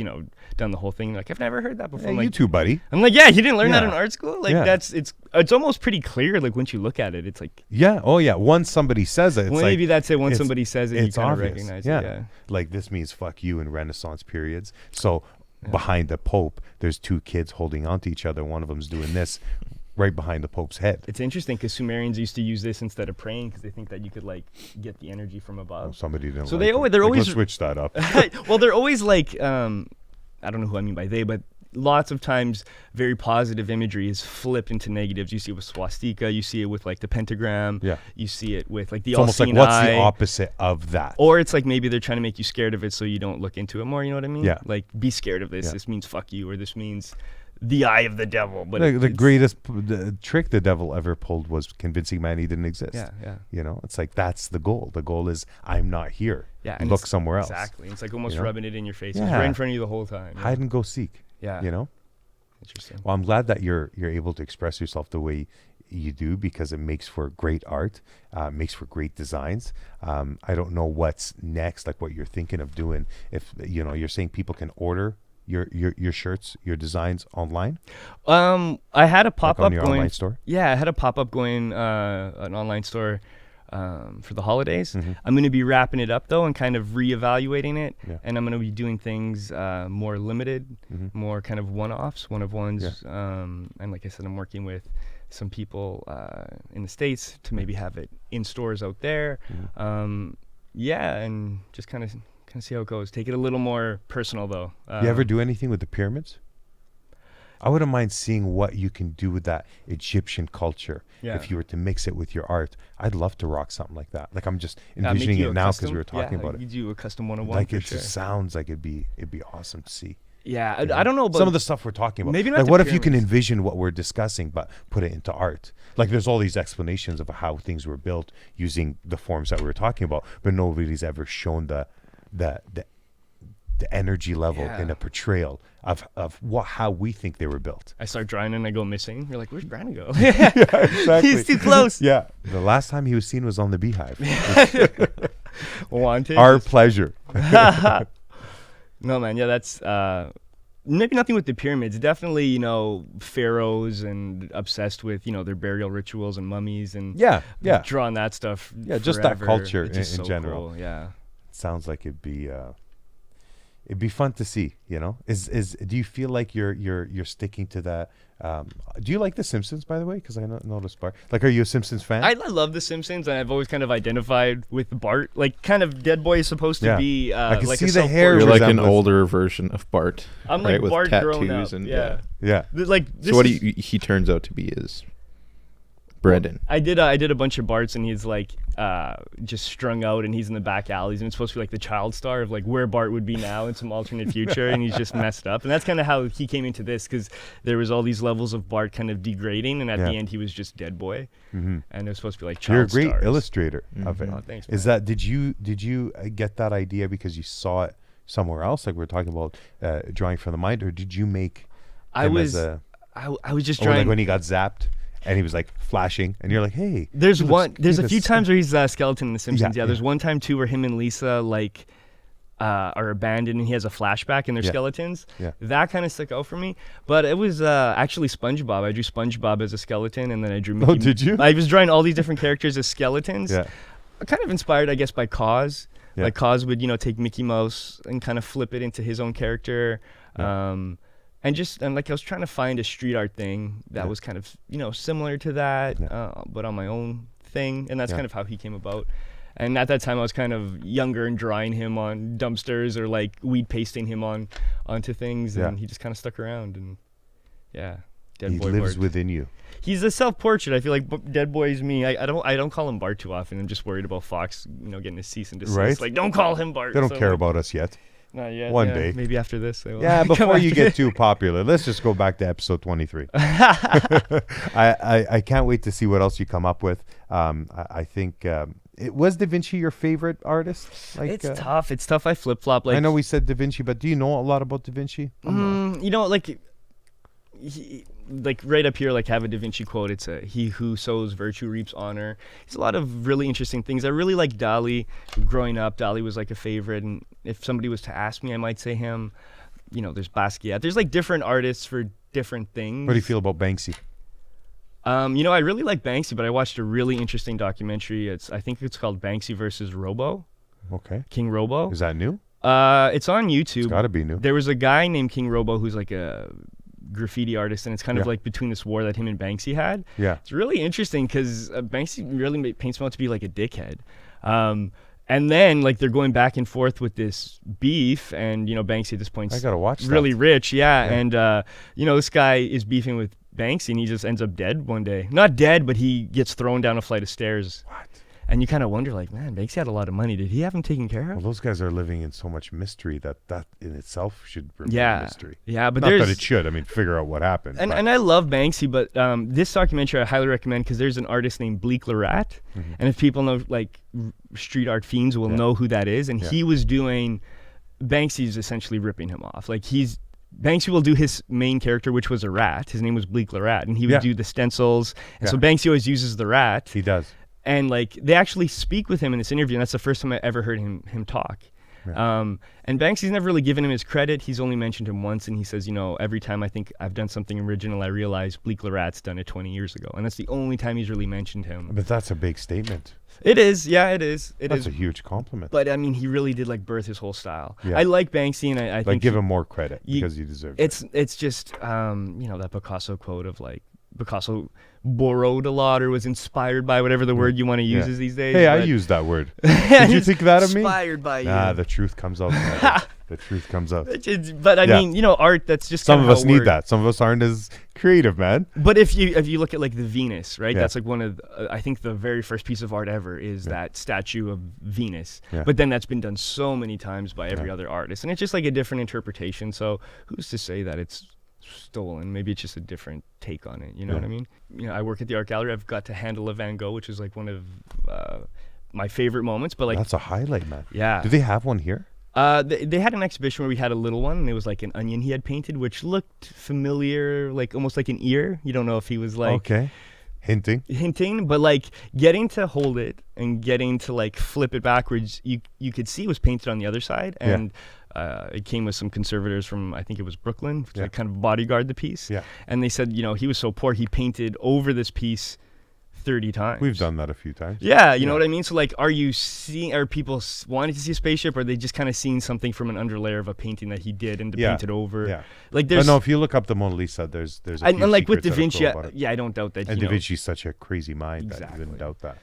done the whole thing. Like I've never heard that before. Hey, I'm like, you too, buddy. I'm like, yeah, you didn't learn that Yeah. in art school. Like Yeah. it's almost pretty clear. Like once you look at it, it's like Yeah. Oh, yeah. Once somebody says it, it's well, like, maybe that's it. Once it's- somebody says it, you it's kind of obvious. recognize Yeah. it. Yeah. Like this means fuck you in Renaissance periods. So behind the Pope, there's two kids holding onto each other. One of them's doing this right behind the Pope's head. It's interesting because Sumerians used to use this instead of praying because they think that you could like get the energy from Oh, above. somebody didn't. So like they it. always- they're Like, always- let's switch that up. Well, they're always like I don't know who I mean by they, but lots of times very positive imagery is flipped into negatives. You see it with swastika, you see it with like the pentagram, Yeah. you see it with like the It's almost like all-seeing what's eye. the opposite of that? Or it's like maybe they're trying to make you scared of it so you don't look into it more, you know what I mean? Yeah. Like be scared of this. Yeah. This means fuck you, or this means the eye of the devil. But the it's- greatest the trick the devil ever pulled was convincing man he didn't exist. Yeah, yeah. You know, it's like that's the goal. The goal is I'm not here. Yeah, and Look it's- somewhere else. Exactly. It's like almost You know? rubbing it in your face. It's Yeah. right in front of you the whole time. Hide and go seek. Yeah. You know? Interesting. Well, I'm glad that you're able to express yourself the way you do because it makes for great art, makes for great designs. I don't know what's next, like what you're thinking of doing. If you're saying people can order your shirts, your designs online, I had a pop on up your going. online store? Yeah, I had a pop up going, an online store for the holidays. Mm-hmm. I'm going to be wrapping it up though and kind of reevaluating it, Yeah. and I'm going to be doing things more limited, more kind of one-offs, one-of-ones. And like I said, I'm working with some people in the States to maybe have it in stores out there. Yeah, and just kind of see how it goes. Take it a little more personal though. You ever do anything with the pyramids? I wouldn't mind seeing what you can do with that Egyptian culture. Yeah. If you were to mix it with your art, I'd love to rock something like that. Like I'm just make envisioning you it a now because custom- we were talking yeah, about You it. do a custom 101 Like for it sure. just sounds like it'd be awesome to see. Yeah, You know? I don't know, but some of the stuff we're talking about. maybe not like, the what if you can pyramids. envision what we're discussing, but put it into art? Like, there's all these explanations of how things were built using the forms that we were talking about, but nobody's ever shown the energy level Yeah. in a portrayal of how we think they were built. I start drawing and I go missing. You're like, where's Brandon go? Exactly. He's too close. Yeah. The last time he was seen was on the Beehive. Wanted. Our pleasure. No, man. Yeah, that's maybe nothing with the pyramids. Definitely, pharaohs and obsessed with, their burial rituals and mummies and Yeah. drawing that stuff. Yeah, just that forever. culture It's just in so general. cool, yeah. Sounds like it'd be fun to see, do you feel like you're sticking to that? Do you like The Simpsons, by the way? Because I noticed Bart. Like, are you a Simpsons fan? I love The Simpsons, and I've always kind of identified with Bart. Like, kind of Dead Boy is supposed to Yeah. be I can like see a the hair You're self-portrait. like an resemblance. older version of Bart. I'm right? like With Bart grown up. tattoos and yeah. Yeah. Like, So this what is- he turns out to be is Brendan. I did a bunch of Barts, and he's like just strung out, and he's in the back alleys, and it's supposed to be like the child star of like where Bart would be now in some alternate future, and he's just messed up. And that's kind of how he came into this, because there was all these levels of Bart kind of degrading, and at Yeah. the end he was just Dead Boy, and it was supposed to be like You're a child great stars. illustrator of it. Oh, thanks, Is man. that did you get that idea because you saw it somewhere else? Like we're talking about drawing from the mind, or did you make? I him was as a, I was just or trying. like when he got zapped and he was like flashing, and you're like, hey. There's he one. looks- There's he a few looks- times where he's a skeleton in The Simpsons. Yeah, Yeah, there's yeah. one time too where him and Lisa like are abandoned, and he has a flashback, and they're Yeah. skeletons. Yeah. That kind of stuck out for me. But it was actually SpongeBob. I drew SpongeBob as a skeleton, and then I drew Mickey. Oh, did you? I was drawing all these different characters as skeletons. Yeah. Kind of inspired, I guess, by Cause. Yeah. Like Cause would, take Mickey Mouse and kind of flip it into his own character. Yeah. And like I was trying to find a street art thing that Yeah. was kind of, similar to that, Yeah. but on my own thing. And that's Yeah. kind of how he came about. And at that time, I was kind of younger and drawing him on dumpsters or like weed pasting him onto things. Yeah. And he just kind of stuck around. And yeah, Dead He Boy lives Bart. within you. He's a self-portrait. I feel like Dead Boy is me. I don't call him Bart too often. I'm just worried about Fox, getting a cease and desist. Right. Like, don't call him Bart. They don't So, care like, about us yet. Not yet. One yeah, day. Maybe after this. They will. Yeah, Come before you after get this. too popular, let's just go back to episode 23. I can't wait to see what else you come up with. I think it was Da Vinci your favorite artist. Like, It's tough. It's tough. I flip-flop. Like, I know we said Da Vinci, but do you know a lot about Da Vinci? like, like right up here, like have a Da Vinci quote. It's he who sows virtue reaps honor. It's a lot of really interesting things. I really like Dali. Growing up, Dali was like a favorite. And if somebody was to ask me, I might say him. There's Basquiat. There's like different artists for different things. What do you feel about Banksy? I really like Banksy, but I watched a really interesting documentary. I think it's called Banksy versus Robo, Okay. King Robo. Is that new? It's on YouTube. It's got to be new. There was a guy named King Robo who's like a graffiti artist, and it's kind of Yeah. like between this war that him and Banksy had. Yeah. It's really interesting because Banksy really paints him out to be like a dickhead. And then like they're going back and forth with this beef, and Banksy at this point I got to watch that. really rich, yeah. Yeah. And this guy is beefing with Banksy, and he just ends up dead one day. Not dead, but he gets thrown down a flight of stairs. What? And you kind of wonder, like, man, Banksy had a lot of money. Did he have him taken care Well, of? those guys are living in so much mystery that in itself should remain a Yeah, mystery. yeah, but Not there's that it should. I mean, figure out what happened. And, but- and I love Banksy, but this documentary I highly recommend because there's an artist named Bleak Lorette, and if people know like street art fiends will Yeah. know who that is, and Yeah. he was doing Banksy's essentially ripping him off. Like Banksy will do his main character, which was a rat. His name was Bleak Lorette, and he would Yeah. do the stencils, and so Yeah. Banksy always uses the rat. he does. And like they actually speak with him in this interview, and that's the first time I ever heard him talk. Yeah. And Banksy's never really given him his credit. He's only mentioned him once, and he says, every time I think I've done something original, I realize Bleak Lorette's done it 20 years ago, and that's the only time he's really mentioned him. But that's a big statement. It is, yeah, it is. It That's is. a huge compliment. But I mean, he really did like birth his whole style. Yeah. I like Banksy, and I like, think give him more credit you- because you deserve it. it's just that Picasso quote of like Picasso borrowed a lot or was inspired by whatever the word you want to use Yeah. is these days. Hey, I but- used that word. Did you think that of me? Inspired by you. Nah, the truth comes out. Brother. The truth comes out. But I Yeah. mean, art, that's just Some kinda of us how need we're- that. Some of us aren't as creative, man. But if you look at like the Venus, right? Yeah. That's like one of I think the very first piece of art ever is that statue of Venus. Yeah. But then that's been done so many times by every Yeah. other artist, and it's just like a different interpretation. So who's to say that it's stolen? Maybe it's just a different take on it. You know Yeah. what I mean? I work at the art gallery. I've got to handle a Van Gogh, which is like one of my favorite moments. But like, That's a highlight, man. yeah. Do they have one here? They had an exhibition where we had a little one, and it was like an onion he had painted, which looked familiar, like almost like an ear. You don't know if he was like Okay. Hinting. hinting, but like getting to hold it and getting to like flip it backwards, you could see it was painted on the other side, Yeah. and it came with some conservators from I think it was Brooklyn to Yeah. kind of bodyguard the piece. Yeah. And they said he was so poor he painted over this piece 30 times. We've done that a few times. Yeah, you know what I mean? So like, are people wanting to see a spaceship, or are they just kind of seeing something from an underlayer of a painting that he did and to Yeah, paint it over? yeah. Like But there's no, if you look up the Mona Lisa, there's a few and like with secrets Da that are Vinci, cool about it. yeah, I don't doubt that. And Da Vinci's such a crazy mind that you Exactly. wouldn't doubt that.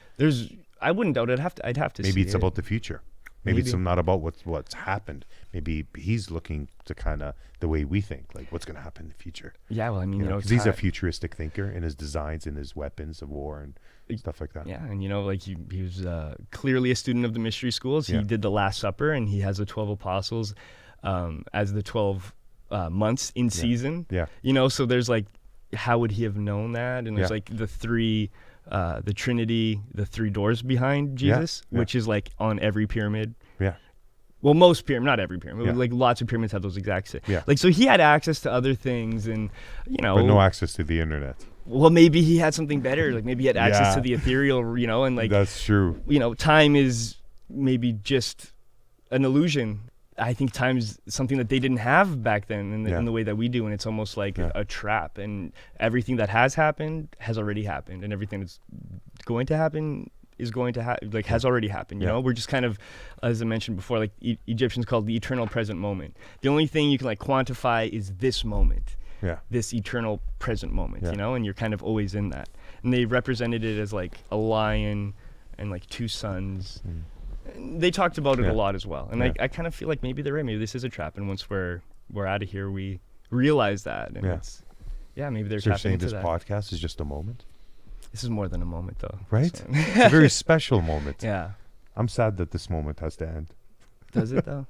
I wouldn't doubt it. I'd have to. Maybe see it's it. about the future. Maybe it's Maybe. not about what's happened. Maybe he's looking to kind of the way we think, like what's going to happen in the future. Yeah, well, I mean, Because he's a futuristic thinker in his designs and his weapons of war and stuff like that. Yeah, and like he was clearly a student of the mystery schools. Yeah. He did the Last Supper, and he has the 12 apostles as the 12 months in season. Yeah. So there's like, how would he have known that? And there's Yeah. like the three, the Trinity, the three doors behind Yeah, Jesus, yeah. which is like on every pyramid. Yeah. Well, most pyramid, not every pyramid, Yeah. like lots of pyramids have those exact same. Yeah. Like, so he had access to other things, and But no access to the internet. well, maybe he had something better. Like maybe he had access Yeah. to the ethereal, and like That's true. time is maybe just an illusion. I think time's something that they didn't have back then in the way that we do, and it's almost like a trap. And everything that has happened has already happened, and everything that's going to happen is going to has already happened. You know, we're just kind of, as I mentioned before, like Egyptians called the eternal present moment. The only thing you can like quantify is this moment. Yeah. This eternal present moment, and you're kind of always in that. And they represented it as like a lion and like two suns. And they talked about it a lot as well. And I kind of feel like maybe they're right. Maybe this is a trap. And once we're out of here, we realize that. And it's, maybe they're So you're tapping saying into this that. podcast is just a moment? This is more than a moment, though. Right? So. It's a very special moment. Yeah. I'm sad that this moment has to end. Does it, though?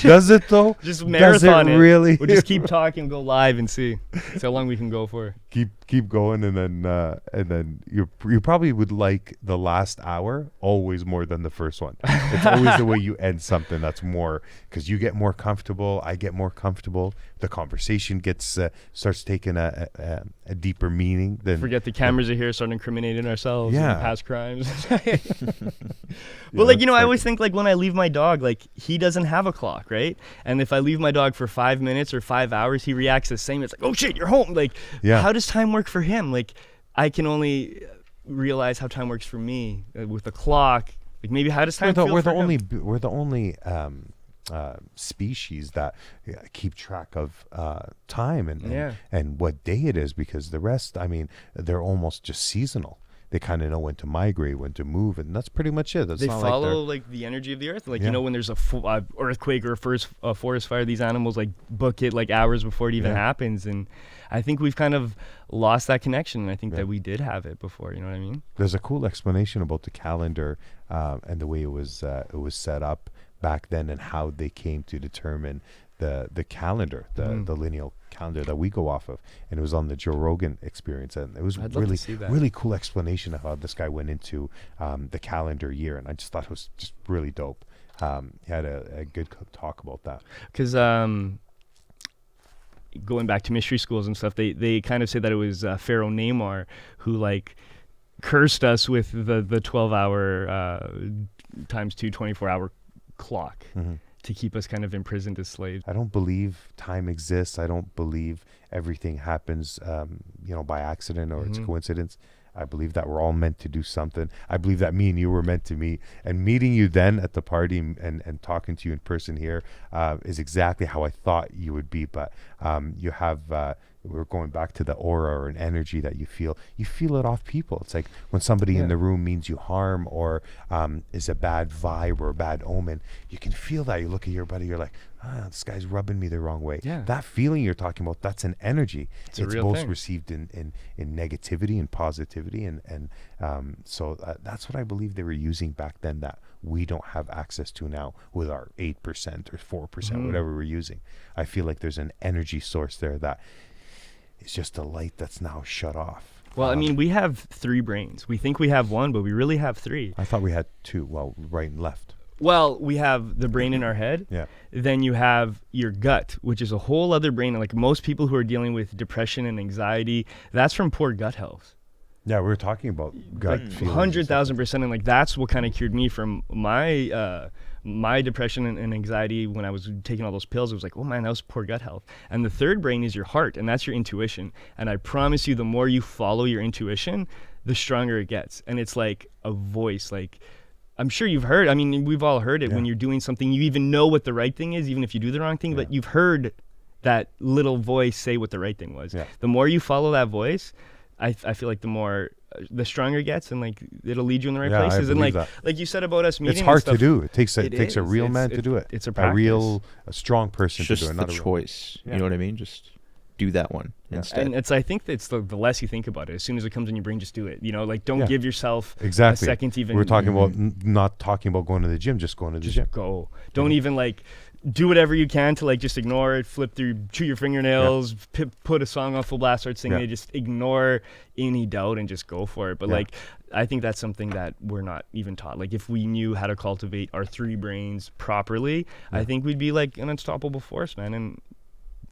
Does it though? Just marathon it really? We'll just keep talking, go live, and see how long we can go for. Keep going, and then you probably would like the last hour always more than the first one. It's always the way you end something that's more, because you get more comfortable, I get more comfortable, the conversation gets starts taking a deeper meaning. Then forget the cameras are here, start incriminating ourselves, Yeah. and past crimes. But like I always think like when I leave my dog, like he doesn't have a clock, right? And if I leave my dog for 5 minutes or 5 hours, he reacts the same. It's like, oh shit, you're home. Like, how does time work for him? Like, I can only realize how time works for me with the clock. Like, maybe how does time feel we're for him? we're the only species that keep track of time and what day it is, because the rest, I mean, they're almost just seasonal. They kind of know when to migrate, when to move, and that's pretty much it. They follow like the energy of the earth. Like when there's a earthquake or a forest fire, these animals like book it like hours before it even happens. And I think we've kind of lost that connection. And I think that we did have it before. You know what I mean? There's a cool explanation about the calendar and the way it was set up back then, and how they came to determine the calendar, the lineal calendar that we go off of. And it was on the Joe Rogan Experience, and it was really cool explanation of how this guy went into the calendar year, and I just thought it was just really dope. He had a good talk about that, because going back to mystery schools and stuff, they kind of say that it was Pharaoh Namor who like cursed us with the 12-hour times 2 24-hour clock. To keep us kind of imprisoned as slaves. I don't believe time exists. I don't believe everything happens, by accident or it's coincidence. I believe that we're all meant to do something. I believe that me and you were meant to meet, and meeting you then at the party and talking to you in person here is exactly how I thought you would be. But you have, we're going back to the aura or an energy that you feel it off people. It's like when somebody in the room means you harm or is a bad vibe or a bad omen, you can feel that. You look at your buddy, you're like, this guy's rubbing me the wrong way. That feeling you're talking about, that's an energy. It's both thing. Received in negativity and positivity, and so that's what I believe they were using back then, that we don't have access to now with our 8% or 4%, whatever we're using. I feel like there's an energy source there that it's just a light that's now shut off. Well, I mean, we have 3 brains. We think we have 1, but we really have 3. I thought we had 2. Well, right and left. Well, we have the brain in our head. Yeah. Then you have your gut, which is a whole other brain. Like most people who are dealing with depression and anxiety, that's from poor gut health. Yeah, we were talking about gut feelings. 100,000%. And like that's what kind of cured me from my depression and anxiety when I was taking all those pills. It was like, oh man, that was poor gut health. And the third brain is your heart, and that's your intuition. And I promise you, the more you follow your intuition, the stronger it gets. And it's like a voice. Like, I'm sure you've heard, I mean, we've all heard it when you're doing something, you even know what the right thing is, even if you do the wrong thing, but you've heard that little voice say what the right thing was. The more you follow that voice, I feel like the stronger it gets, and like it'll lead you in the right places. And like you said about us meeting, it's hard and stuff, to do. It takes a real man to do it. It's a practice. A strong person just to do it. Not the choice. You know what I mean? Just do that one instead. And I think it's the less you think about it. As soon as it comes in your brain, just do it. Like don't give yourself a second to even. We're talking about not talking about going to the gym, just going to the gym. Go. Don't even like do whatever you can to like just ignore it, flip through, chew your fingernails, put a song on full blast, start singing it. Just ignore any doubt and just go for it. But like I think that's something that we're not even taught. Like if we knew how to cultivate our 3 brains properly, I think we'd be like an unstoppable force, man. And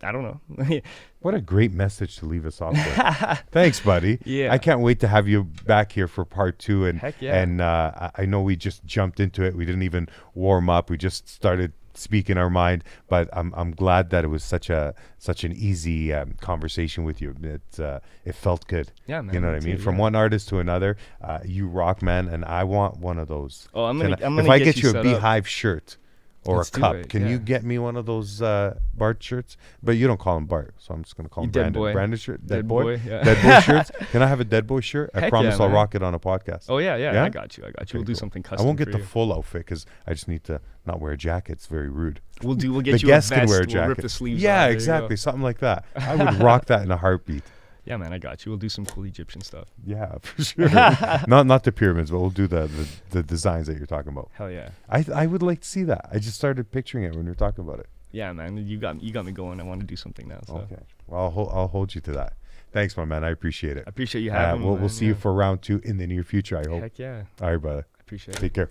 I don't know. What a great message to leave us off with. Thanks, buddy. Yeah. I can't wait to have you back here for part 2. And Heck yeah. and I know we just jumped into it. We didn't even warm up. We just started speaking our mind. But I'm glad that it was such an easy conversation with you. It felt good. Yeah, man. You know what I mean? From one artist to another, you rock, man. And I want one of those. Oh, I'm gonna if I get you a set up. Beehive shirt or Let's a do cup, it, can yeah. you get me one of those Bart shirts? But you don't call him Bart, so I'm just gonna call him Dead Brandon. boy. Brandon shirt, Dead boy, yeah. Dead boy shirts. Can I have a Dead boy shirt? I Heck promise yeah, I'll man. rock it on a podcast. Oh yeah, Yeah? I got you. Okay, We'll do cool. something I custom. won't get for the you. full outfit because I just need to not wear a jacket. It's very rude. We'll The get you guests a vest. can wear a We'll jacket. rip the sleeves yeah, off. There you exactly. go. Something like that. I would rock that in a heartbeat. Yeah, man, I got you. We'll do some cool Egyptian stuff. Yeah, for sure. not the pyramids, but we'll do the designs that you're talking about. Hell yeah. I would like to see that. I just started picturing it when you're talking about it. Yeah, man. You got me going. I want to do something now. So. Okay. Well, I'll hold you to that. Thanks, my man. I appreciate it. I appreciate you having me. We'll man. see you for round 2 in the near future, I hope. Heck yeah. All right, brother. I appreciate it. Take care.